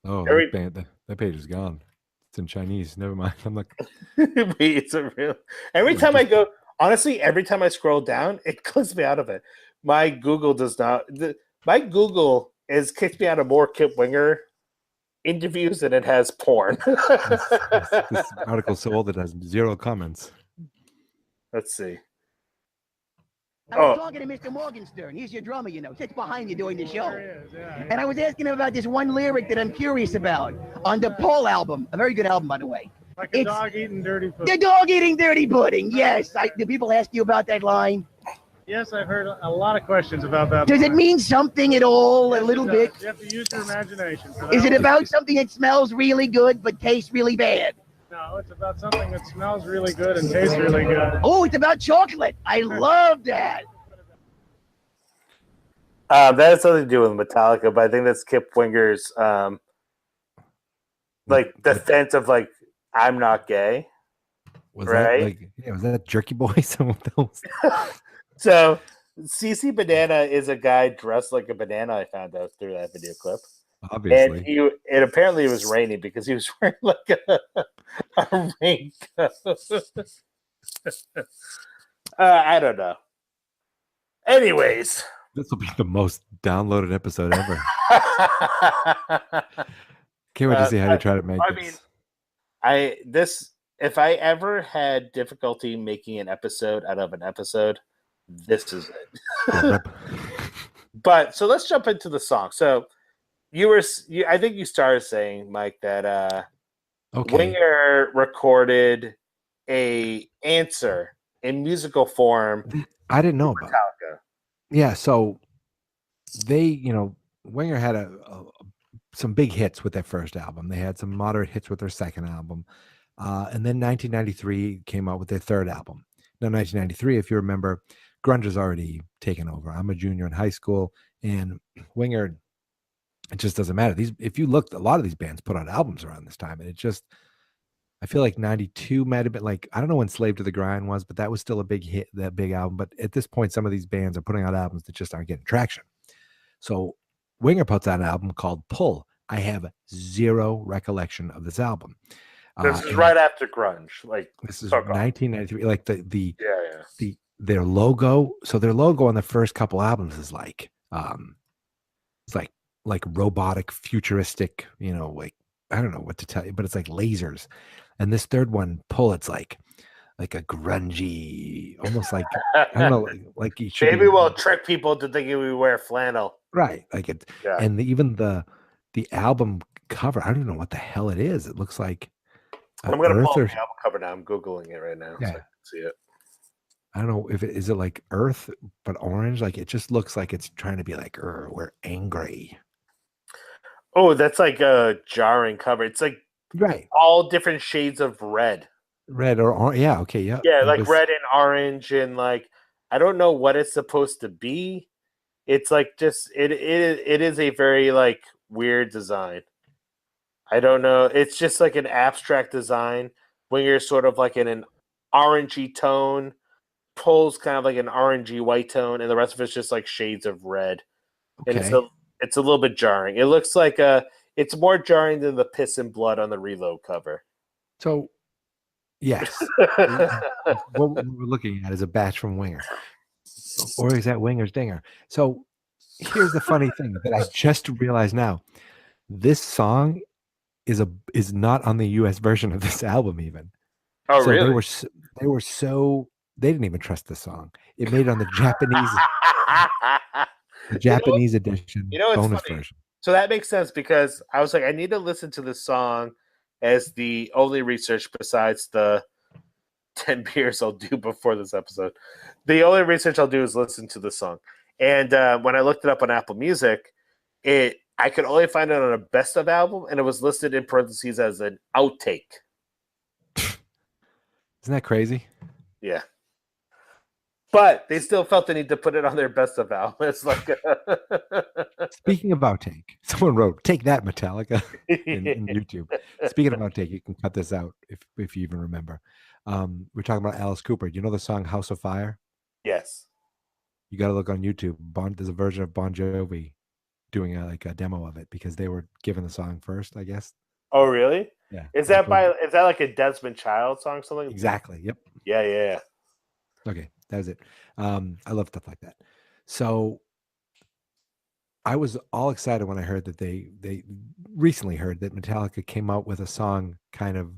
Oh, that page is gone. It's in Chinese. Never mind. I'm like, wait, it's a real. Every time I go, honestly, every time I scroll down, it clicks me out of it. My Google does not. My Google has kicked me out of more Kip Winger interviews than it has porn. this article's so old it has 0 comments. Let's see. I was talking to Mr. Morgenstern. He's your drummer, sits behind you doing the show. And I was asking him about this one lyric that I'm curious about on the Paul album. A very good album, by the way. Like a dog eating dirty pudding. The dog eating dirty pudding, yes. Do people ask you about that line? Yes, I've heard a lot of questions about that. Does it mean something at all, a little bit? You have to use your imagination. Is it about something that smells really good but tastes really bad? No, it's about something that smells really good and tastes really good. Oh, it's about chocolate. I love that. That has something to do with Metallica, but I think that's Kip Winger's defense of I'm not gay. Was right? Was that Jerky Boy? Some of those. So CC Banana is a guy dressed like a banana. I found out through that video clip. Obviously, and apparently it was raining because he was wearing a raincoat. I don't know. Anyways, this will be the most downloaded episode ever. Can't wait to see how you try to make this. If I ever had difficulty making an episode out of an episode, this is it. But so let's jump into the song. So I think you started saying, Mike, that Winger recorded a answer in musical form. I didn't know about Metallica. Yeah, so they, Winger had a some big hits with their first album. They had some moderate hits with their second album. And then 1993 came out with their third album. Now, 1993, if you remember, grunge has already taken over. I'm a junior in high school, and Winger, it just doesn't matter. If you look, a lot of these bands put out albums around this time, and it just, I feel like 92 might have been like, I don't know when Slave to the Grind was, but that was still a big hit, that big album. But at this point, some of these bands are putting out albums that just aren't getting traction. So Winger puts out an album called Pull. I have zero recollection of this album. This is right after grunge. Like this is 1993. Like yeah. Their logo. So their logo on the first couple albums is like, it's like robotic, futuristic. You know, like I don't know what to tell you, but it's like lasers. And this third one, Pull, it's like a grungy, almost like I don't know, like you should maybe we'll trick people into thinking we wear flannel. Right, like it, yeah. And even the album cover, I don't even know what the hell it is. It looks like I'm gonna pull the album cover now. I'm googling it right now, so I can see it. I don't know if is it like Earth but orange. Like it just looks like it's trying to be like, we're angry. Oh, that's like a jarring cover. It's like all different shades of red. Red or orange, yeah, okay, yeah. Yeah, like red and orange, and like I don't know what it's supposed to be. It's like just it is a very like weird design. I don't know. It's just like an abstract design. Winger's sort of like in an orangey tone, Pull's kind of like an orangey white tone, and the rest of it's just like shades of red. Okay. And it's a little bit jarring. It looks like it's more jarring than the piss and blood on the Reload cover. So yes. What we're looking at is a batch from Winger. Or is that Winger's Dinger? So here's the funny thing that I just realized now. This song is not on the US version of this album even. Oh, so really? They didn't even trust the song. It made it on the Japanese edition, bonus version. So that makes sense because I was like, I need to listen to this song as the only research besides the 10 beers I'll do before this episode. The only research I'll do is listen to the song. And when I looked it up on Apple Music, I could only find it on a best of album, and it was listed in parentheses as an outtake. Isn't that crazy? Yeah. But they still felt the need to put it on their best of album. It's like Speaking of outtake, someone wrote, "Take that, Metallica," in YouTube. Speaking of outtake, you can cut this out if you even remember. We're talking about Alice Cooper. Do you know the song "House of Fire"? Yes. You got to look on YouTube. There's a version of Bon Jovi doing a demo of it because they were given the song first, I guess. Oh, really? Yeah. Is that like a Desmond Child song? Something? Exactly. Yep. Yeah. Okay, that was it. I love stuff like that. So I was all excited when I heard that they recently heard that Metallica came out with a song kind of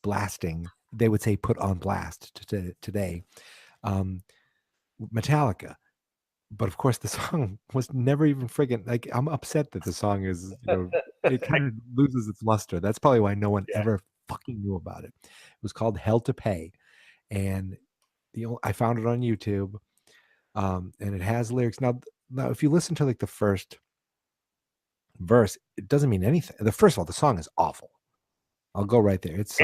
blasting. They would say put on blast today. Metallica. But of course the song was never even friggin' like, I'm upset that the song is, it kind of loses its luster. That's probably why no one ever fucking knew about it. It was called Hell to Pay. And I found it on YouTube, and it has lyrics. Now, if you listen to like the first verse, it doesn't mean anything. First of all, the song is awful. I'll go right there. It's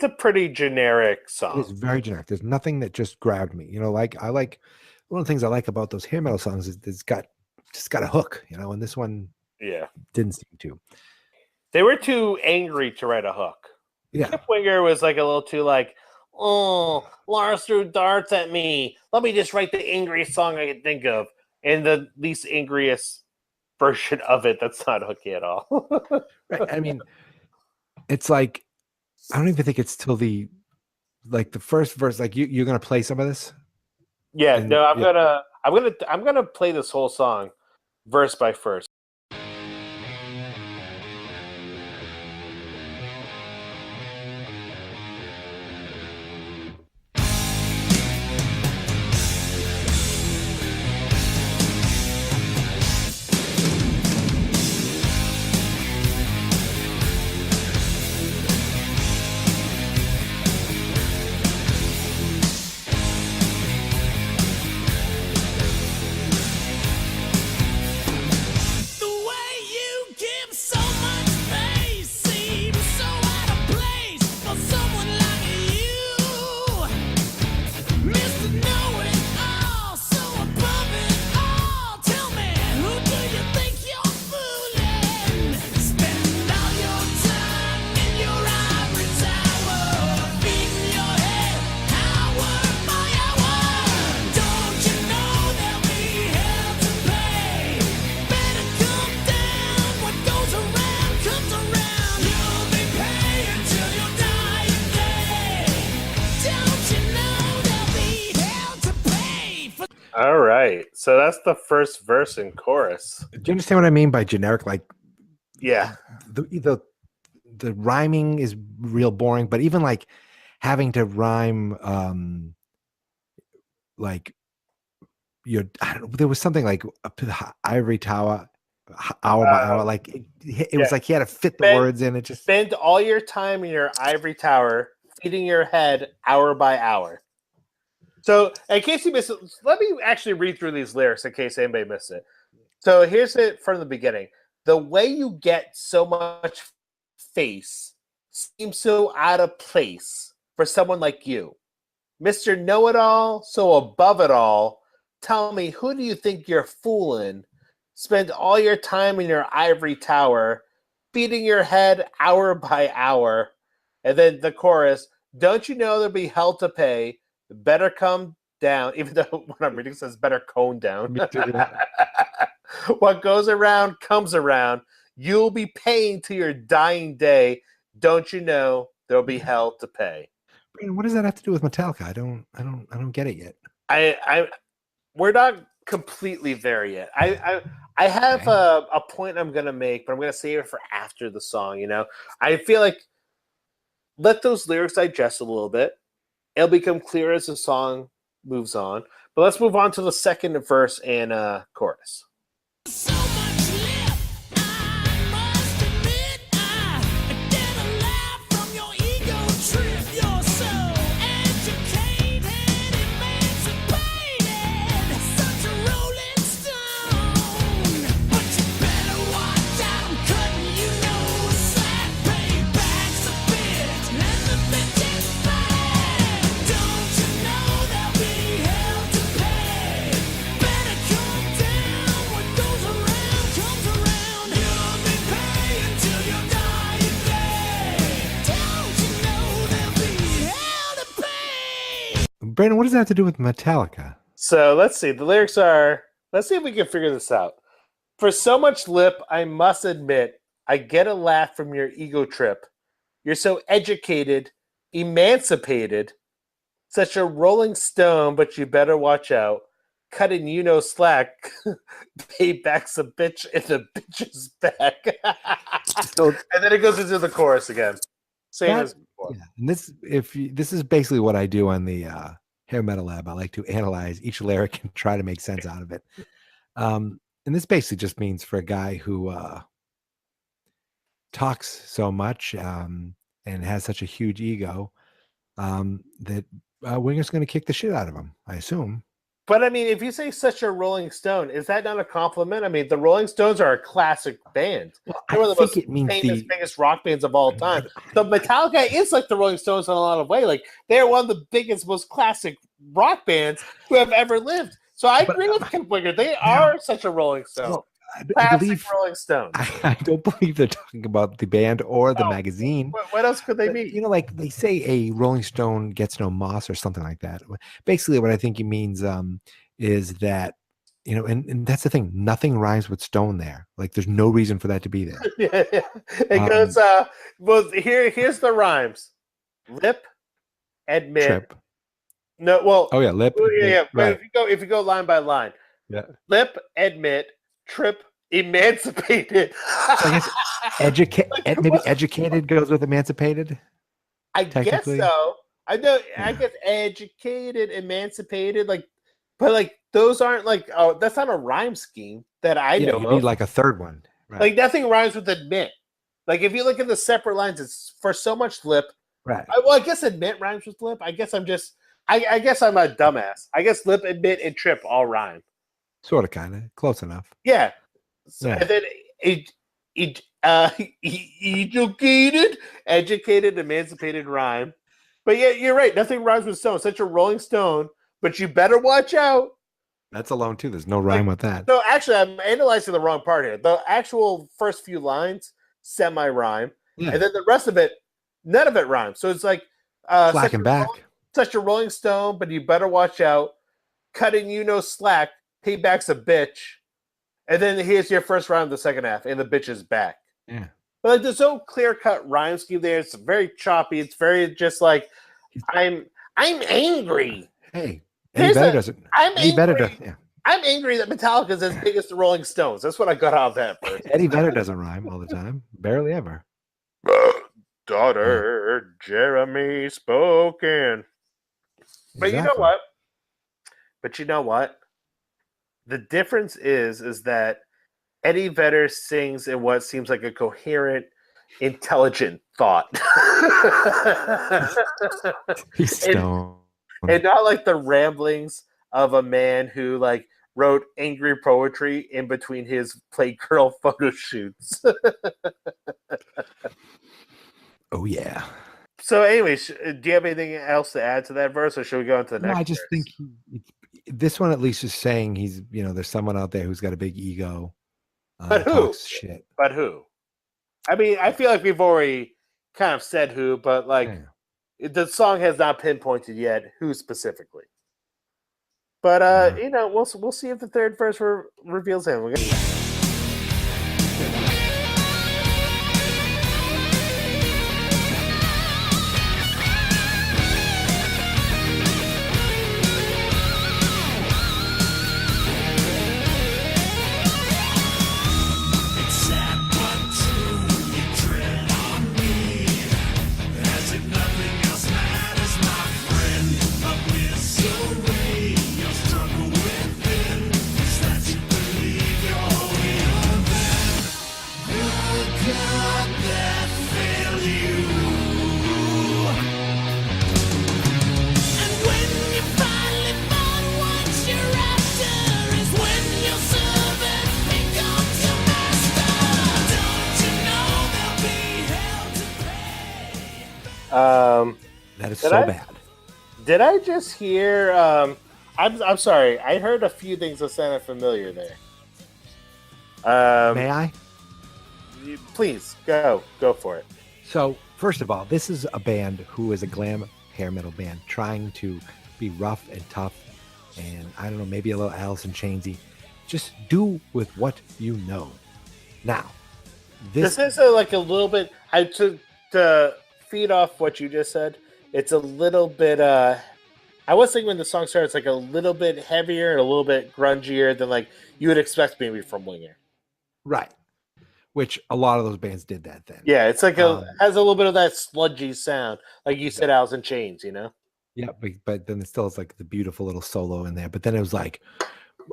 a pretty generic song. It's very generic. There's nothing that just grabbed me. Like I like one of the things I like about those hair metal songs is it's got a hook. And this one, didn't seem to. They were too angry to write a hook. Yeah, Kip Winger was like a little too like, oh, Lars threw darts at me. Let me just write the angriest song I can think of. And the least angriest version of it that's not hooky at all. Right. I mean, it's like, I don't even think it's till the first verse. Like you're gonna play some of this? Yeah, I'm gonna play this whole song verse by verse. right. So that's the first verse and chorus. Do you understand what I mean by generic? Like, Yeah. The rhyming is real boring, but even like having to rhyme, like I don't know, there was something like ivory tower, hour by hour. Like it was like he had to fit the words in. It just spend all your time in your ivory tower, feeding your head hour by hour. So, in case you missed it, let me actually read through these lyrics in case anybody missed it. So, here's it from the beginning. The way you get so much face seems so out of place for someone like you. Mr. Know-It-All, so above it all, tell me, who do you think you're fooling? Spend all your time in your ivory tower, feeding your head hour by hour. And then the chorus, don't you know there'll be hell to pay? Better come down, even though what I'm reading says better cone down. What goes around comes around. You'll be paying to your dying day. Don't you know there'll be hell to pay? What does that have to do with Metallica? I don't get it yet. We're not completely there yet. I have a point I'm gonna make, but I'm gonna save it for after the song. You know, I feel like let those lyrics digest a little bit. It'll become clear as the song moves on. But let's move on to the second verse and chorus. So much left, I must admit, I get a laugh from your ego trip. You're so educated, emancipated, such a rolling stone. But you better watch out, I'm cutting you no slack. Payback's a bitch, and the bitch is bad. Don't you know there'll be hell to pay? Better come down, what goes around comes around. You'll be paying till your dying day. Don't you know there'll be hell to pay? Brandon, what does that have to do with Metallica? So let's see. The lyrics are, let's see if we can figure this out. For so much lip, I must admit, I get a laugh from your ego trip. You're so educated, emancipated, such a rolling stone, but you better watch out. Cutting you no slack. Payback's a bitch in the bitch's back. And then it goes into the chorus again. Same as before. Yeah. And this is basically what I do on the Hair Metal Lab. I like to analyze each lyric and try to make sense out of it. And this basically just means for a guy who talks so much and has such a huge ego that Winger's going to kick the shit out of him, I assume. But I mean, if you say such a Rolling Stone, is that not a compliment? I mean, the Rolling Stones are a classic band. Well, They were the most it means famous, biggest rock bands of all time. So Metallica is like the Rolling Stones in a lot of ways. Like they're one of the biggest, most classic rock bands who have ever lived. So I agree with Kim Winger. They are such a Rolling Stone. Well, I Classic believe Rolling Stone. I don't believe they're talking about the band or the magazine. What else could they But, mean? you know, like they say a Rolling Stone gets no moss or something like that. Basically, what I think he means is that, you know, and that's the thing. Nothing rhymes with stone there. Like there's no reason for that to be there. It goes, well, here's the rhymes. Lip, admit. Trip. No, well. Oh, yeah, lip. Yeah. Right. If you go line by line. Yeah. Lip, admit, trip, emancipated. So I guess maybe educated goes with emancipated. I guess so. I know. Yeah. I guess educated, emancipated, but those aren't that's not a rhyme scheme that I know. You need like a third one. Right. Like nothing rhymes with admit. Like if you look at the separate lines, it's for so much lip. Right. I guess admit rhymes with lip. I guess I'm just. I guess I'm a dumbass. I guess lip, admit, and trip all rhyme. Sort of, kind of, close enough. Yeah. Yeah. And then educated, emancipated rhyme. But yeah, you're right. Nothing rhymes with stone. Such a Rolling Stone, but you better watch out. That's alone too. There's no rhyme with that. No, actually, I'm analyzing the wrong part here. The actual first few lines semi-rhyme, and then the rest of it, none of it rhymes. So it's like slack and back. Such a Rolling Stone, but you better watch out. Cutting you no slack. Payback's a bitch. And then here's your first rhyme of the second half, and the bitch is back. Yeah. But there's no clear-cut rhyme scheme there. It's very choppy. It's very just like, I'm angry. Hey, any better doesn't. I'm any better angry. does. Yeah. I'm angry that Metallica is as big as the Rolling Stones. That's what I got out of that first. Eddie Vedder doesn't rhyme all the time. Barely ever. Daughter Jeremy spoken. But you know Exactly. what? But you know what? The difference is that Eddie Vedder sings in what seems like a coherent, intelligent thought. He's stoned. And not like the ramblings of a man who like wrote angry poetry in between his Playgirl photo shoots. Oh yeah. So, anyways, do you have anything else to add to that verse, or should we go into the No, next? I just verse? think this one at least is saying he's, there's someone out there who's got a big ego. But who? Talks shit. But who? I mean, I feel like we've already kind of said who, but like the song has not pinpointed yet who specifically. But we'll see if the third verse reveals him. It's sad but true, you tread on me, as if nothing else matters, my friend. Of misery, your struggle within is that you believe you're real then. The God that failed you. And when you finally find what you're after is when your servant becomes your master. Don't you know there'll be hell to pay? That is Did so I- bad. Did I just hear? I'm sorry. I heard a few things that sounded familiar there. May I? Please go for it. So, first of all, this is a band who is a glam hair metal band trying to be rough and tough and, I don't know, maybe a little Alice in Chainsy. Just do with what you know. Now, This is like a little bit. To feed off what you just said. It's a little bit. I was thinking when the song starts, like a little bit heavier and a little bit grungier than like you would expect maybe from Winger. right. Which a lot of those bands did that then. Yeah, it's like has a little bit of that sludgy sound, like you said, Alice in Chains. Yeah, but then it still has like the beautiful little solo in there. But then it was like,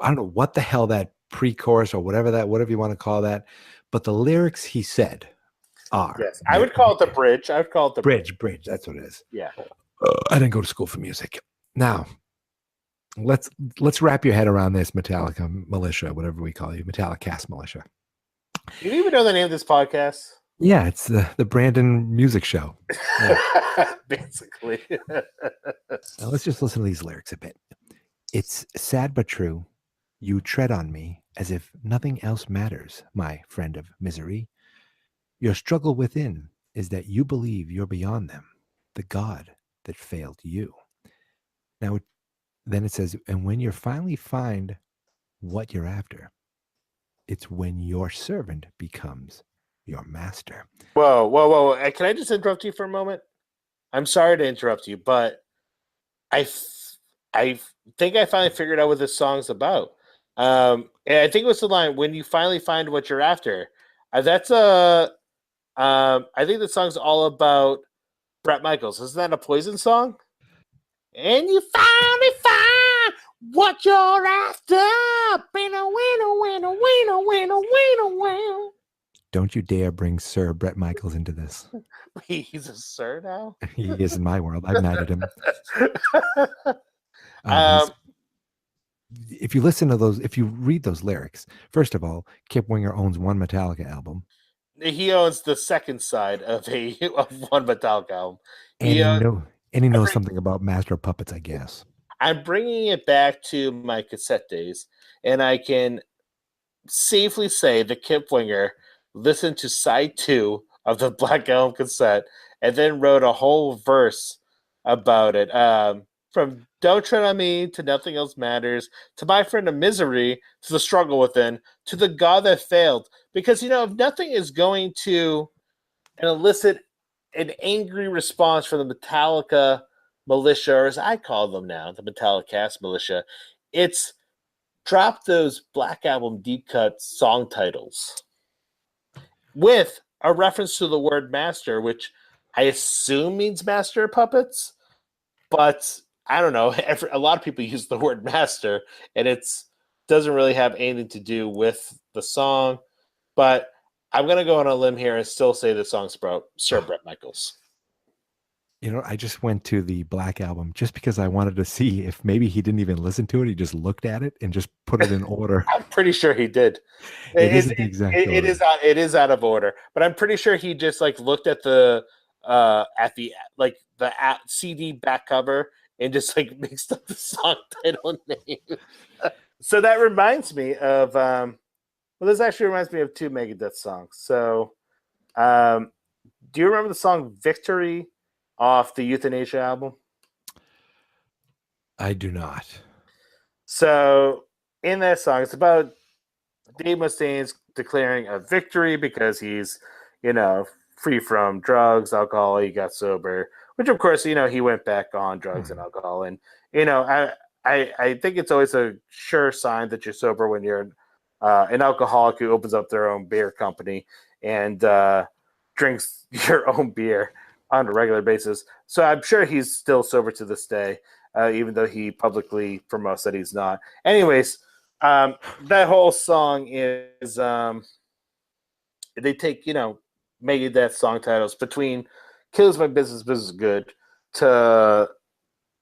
I don't know what the hell that pre-chorus or whatever you want to call that. But the lyrics he said are. Yes, I would call it the bridge. I would call it the bridge. That's what it is. Yeah. I didn't go to school for music. Now, let's wrap your head around this Metallica militia, whatever we call you, Metallicast militia. Do you even know the name of this podcast? Yeah, it's the Brandon Music Show. Basically. Now let's just listen to these lyrics a bit. It's sad but true. You tread on me as if nothing else matters, my friend of misery. Your struggle within is that you believe you're beyond them, the God that failed you. Now, then it says, and when you finally find what you're after, it's when your servant becomes your master. Whoa. Can I just interrupt you for a moment? I'm sorry to interrupt you, but I think I finally figured out what this song's about. And I think it was the line, when you finally find what you're after. That's I think the song's all about Bret Michaels. Isn't that a Poison song? And you finally find what you're after. Don't you dare bring Sir Bret Michaels into this. He's a sir now? He is in my world. I've knighted him. If you listen to those, if you read those lyrics, first of all, Kip Winger owns one Metallica album. He owns the second side of one Metallica album. And he knows something about Master of Puppets, I guess. I'm bringing it back to my cassette days, and I can safely say that Kip Winger listened to side 2 of the Black Album cassette and then wrote a whole verse about it. From Don't Tread on Me to Nothing Else Matters to My Friend of Misery to The Struggle Within to The God That Failed. Because, if nothing is going to elicit an angry response from the Metallica militia, or as I call them now, the Metallicast militia, it's dropped those Black Album deep cut song titles with a reference to the word master, which I assume means master of puppets, but I don't know. A lot of people use the word master, and it's doesn't really have anything to do with the song. But I'm gonna go on a limb here and still say the song's about Sir Bret Michaels. You know, I just went to the Black Album just because I wanted to see if maybe he didn't even listen to it. He just looked at it and just put it in order. I'm pretty sure he did. Isn't the exact order. It is out of order, but I'm pretty sure he just like looked at the CD back cover and just like mixed up the song title name. So that reminds me of this actually reminds me of two Megadeth songs. So do you remember the song Victory off the Euthanasia album? I do not. So in that song, it's about Dave Mustaine's declaring a victory because he's, free from drugs, alcohol, he got sober, which of course, he went back on drugs and alcohol. And, I think it's always a sure sign that you're sober when you're an alcoholic who opens up their own beer company and drinks your own beer on a regular basis. So I'm sure he's still sober to this day, even though he publicly promotes that he's not. Anyways, that whole song is they take, Megadeth song titles between Kills My Business, Business is Good to,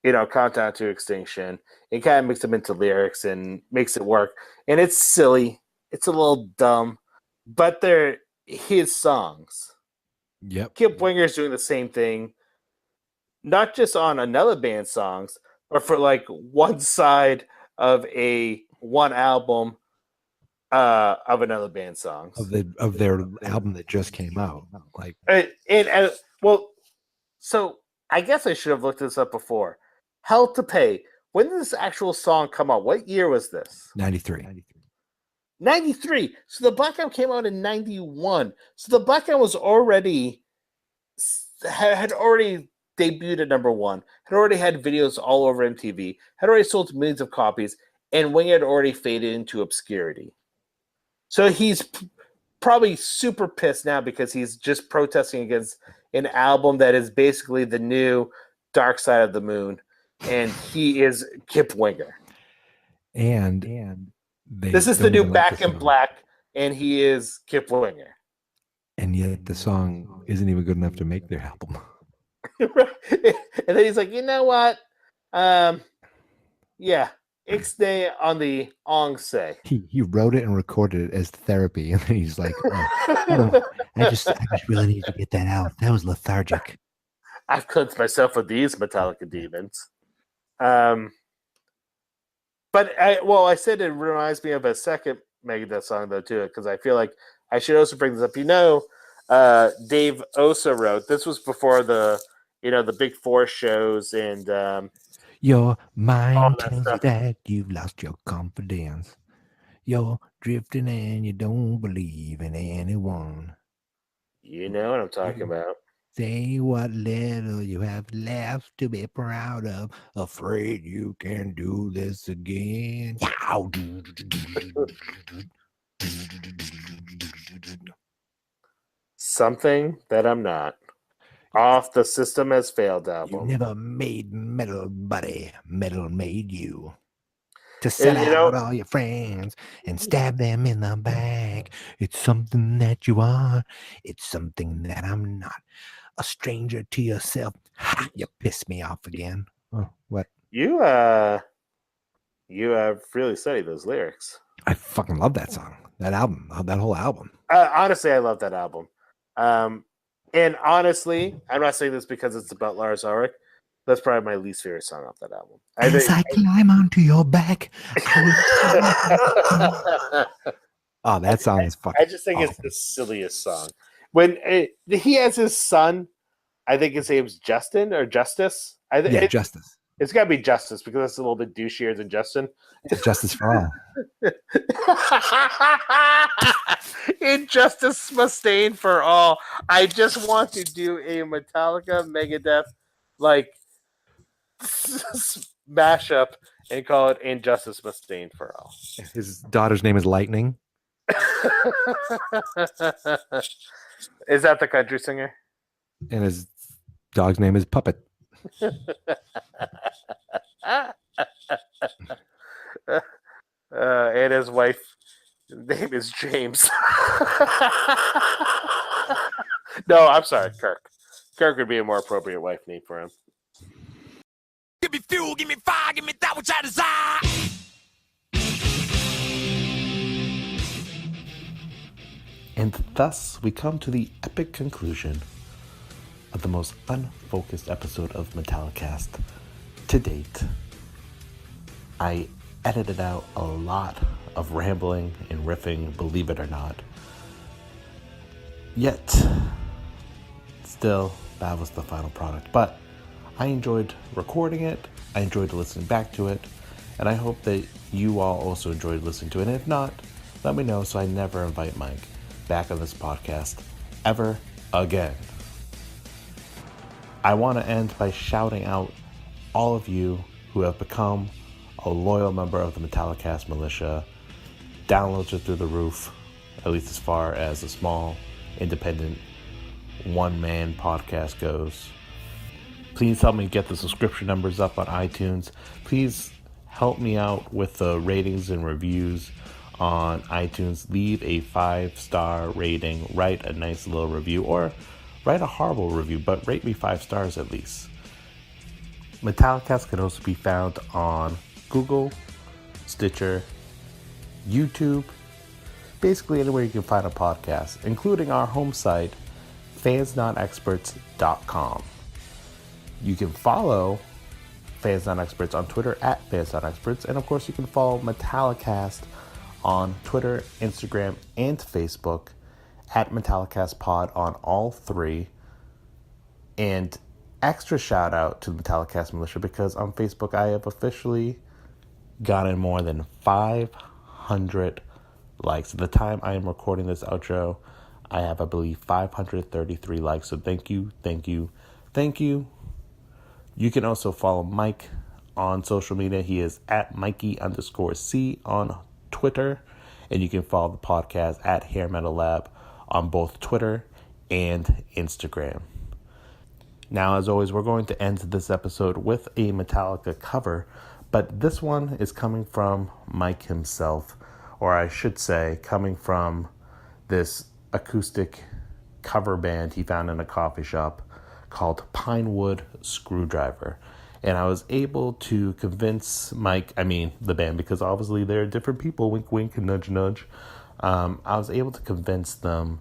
Countdown to Extinction. It kind of makes them into lyrics and makes it work. And it's silly. It's a little dumb, but they're his songs. Yep. Kip Winger's doing the same thing, not just on another band's songs, but for like one side of one album of another band's songs of their album that just came out. Like, so I guess I should have looked this up before. Hell to Pay. When did this actual song come out? What year was this? 93. 93. So the Black Album came out in 91. So the Black Album was had already debuted at number one, had already had videos all over MTV, had already sold millions of copies, and Wing had already faded into obscurity. So he's probably super pissed now because he's just protesting against an album that is basically the new Dark Side of the Moon, and he is Kip Winger. And this is the new Back in Black, and he is Kip Winger. And yet the song isn't even good enough to make their album. And then he's like, you know what? Yeah, Ixnay on the Ongse. He wrote it and recorded it as therapy, and then he's like, I just really need to get that out. That was lethargic. I've cleansed myself of these Metallica demons. But I said it reminds me of a second Megadeth song though too, because I feel like I should also bring this up. Dave Osa wrote this was before the big four shows and your mind tells you that you've lost your confidence. You're drifting and you don't believe in anyone. You know what I'm talking about. Say what little you have left to be proud of. Afraid you can do this again. Something that I'm not. Off the System Has Failed album. You never made metal, buddy. Metal made you. To sell out all your friends and stab them in the back. It's something that you are. It's something that I'm not. A stranger to yourself. Ha, you piss me off again. Oh, what? You have really studied those lyrics. I fucking love that song. That album. That whole album. Honestly, I love that album. And honestly, I'm not saying this because it's about Lars Ulrich. That's probably my least favorite song off that album. I climb onto your back. Oh, that song is fucking I just think awful. It's the silliest song. When he has his son, I think his name's Justin or Justice. Justice. It's got to be Justice because that's a little bit douchier than Justin. Justice for all. Injustice Mustaine for all. I just want to do a Metallica Megadeth like mashup and call it Injustice Mustaine for All. His daughter's name is Lightning. Is that the country singer? And his dog's name is Puppet. And his wife name is James. No, I'm sorry, Kirk. Kirk would be a more appropriate wife name for him. Give me fuel, give me fire, give me that which I desire. And thus we come to the epic conclusion of the most unfocused episode of Metallicast to date. I edited out a lot of rambling and riffing, believe it or not. Yet, still, that was the final product. But I enjoyed recording it, I enjoyed listening back to it, and I hope that you all also enjoyed listening to it. And if not, let me know so I never invite Mike back on this podcast ever again. I want to end by shouting out all of you who have become a loyal member of the Metallicast militia. Downloads are through the roof, at least as far as a small, independent, one-man podcast goes. Please help me get the subscription numbers up on iTunes. Please help me out with the ratings and reviews on iTunes. Leave a 5-star rating, write a nice little review, or write a horrible review, but rate me 5 stars at least. Metallicast can also be found on Google, Stitcher, YouTube, basically anywhere you can find a podcast, including our home site, fansnotexperts.com. You can follow Fans Not Experts on Twitter at Fans Not Experts, and of course you can follow Metallicast on Twitter, Instagram, and Facebook at Metallicast Pod on all 3. And extra shout out to the Metallicast militia because on Facebook I have officially gotten more than 500 likes. At the time I am recording this outro, I have, I believe, 533 likes. So thank you, thank you, thank you. You can also follow Mike on social media. He is at Mikey_C on Twitter. And you can follow the podcast at Hair Metal Lab on both Twitter and Instagram. Now, as always, we're going to end this episode with a Metallica cover, but this one is coming from Mike himself, or I should say, coming from this acoustic cover band he found in a coffee shop called Pinewood Screwdriver. And I was able to convince the band, because obviously they're different people, wink, wink, and nudge, nudge. I was able to convince them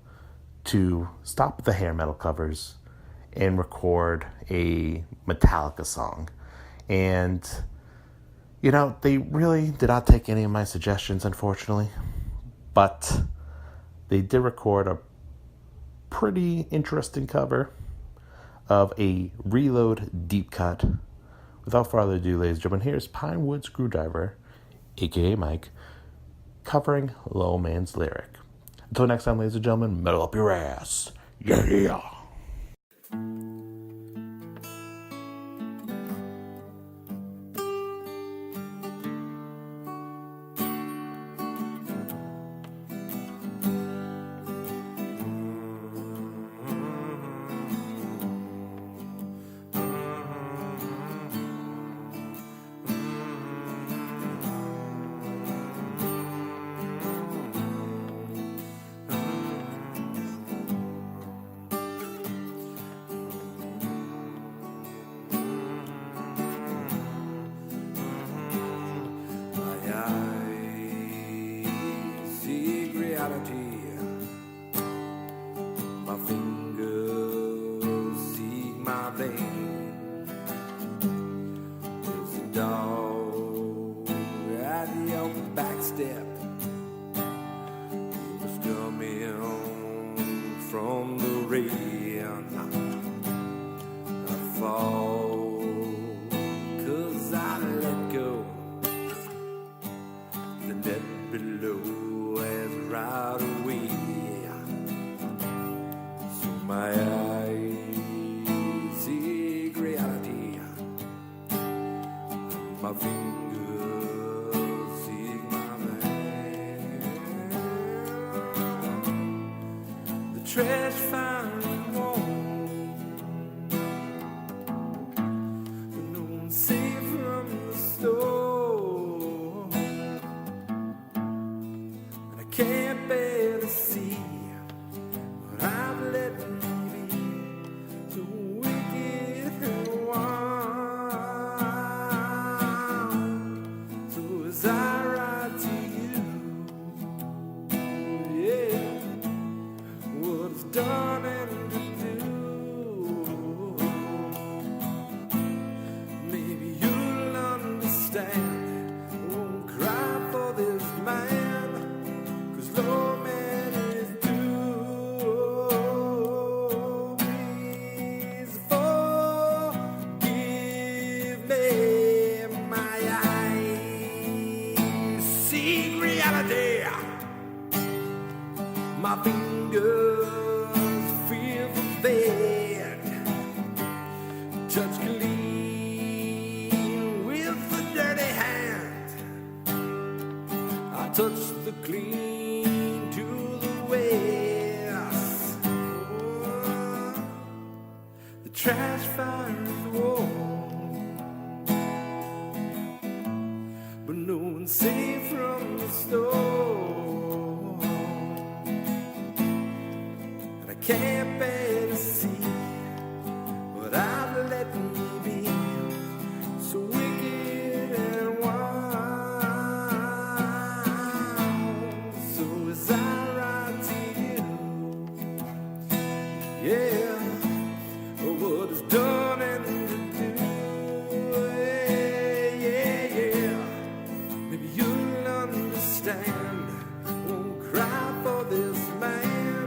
to stop the hair metal covers and record a Metallica song. And, they really did not take any of my suggestions, unfortunately. But they did record a pretty interesting cover of a Reload deep cut. Without further ado, ladies and gentlemen, here's Pinewood Screwdriver, aka Mike, covering Low Man's Lyric. Until next time, ladies and gentlemen, metal up your ass. Yeah! trash fire warm. No one's safe from the storm. And I can't bear to see what I've let me be. So wicked and wild. So as I write to you, yeah, what is done and to do. Maybe you'll understand. Won't cry for this man, 'cause no man is due. Please forgive me, my eyes seeing reality. My fingers feel the bed, touch clean with the dirty hand. I touch the clean to the west. Oh, the trash fire is warm, but no one's safe from the storm. And I can't bear to see what I've let me be. So wicked and wild. So as I write to you, yeah, what is done and to do, yeah, yeah. Maybe you'll understand. Won't cry for this man,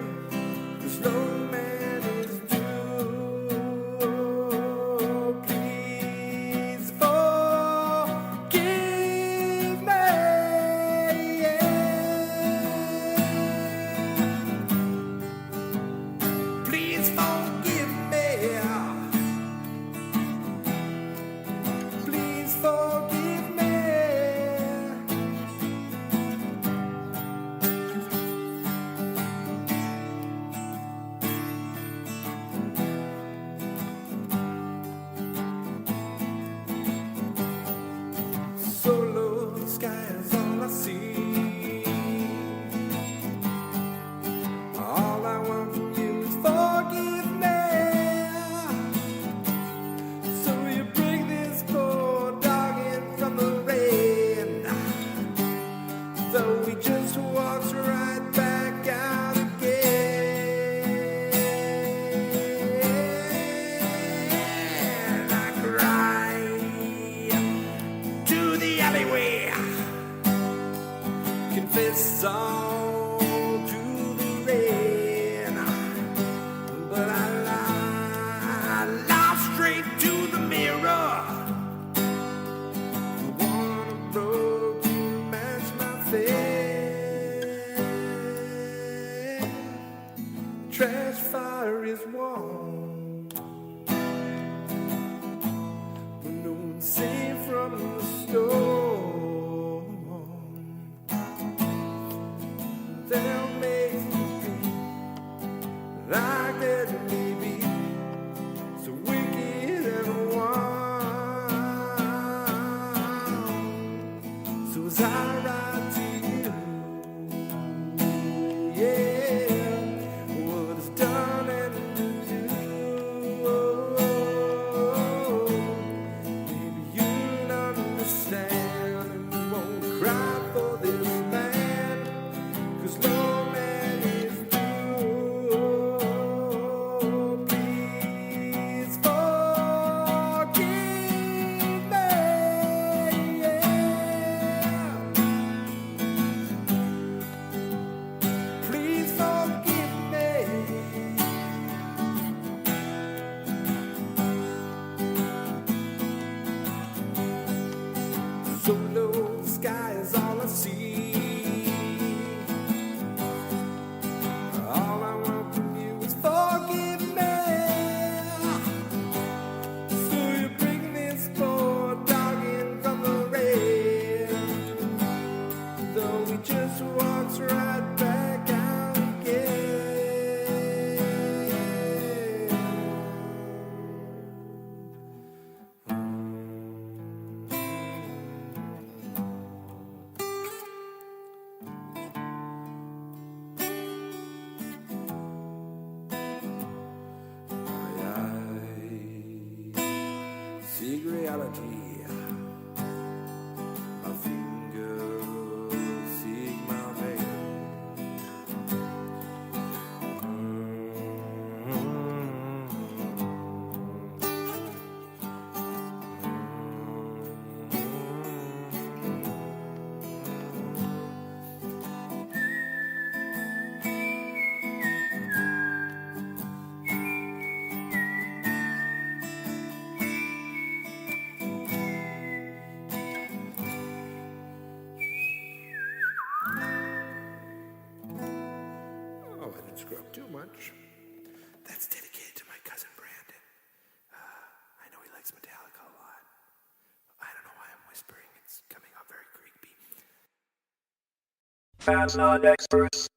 'cause no man is due. Please forgive me, yeah. Please forgive me. Please forgive me. Solo sky is all I see. All I want from you is forgive me. So you bring this poor dog in from the rain, though he just walks right back out again. I cry to the alleyway, confess all to the rain, but I lie straight to the mirror. The one I broke to match my face. Trash fire is warm, but no one's safe from the storm. They'll make me feel like that maybe so wicked and wild. So as I write to you, yeah, what is done and to do. Maybe you'll understand and won't cry for this man, 'cause no man is due. here. My fingers seek my veil. Oh, I didn't screw up too much. That's dedicated to my cousin Brandon. I know he likes Metallica a lot. I don't know why I'm whispering. It's coming out very creepy. Fans not experts.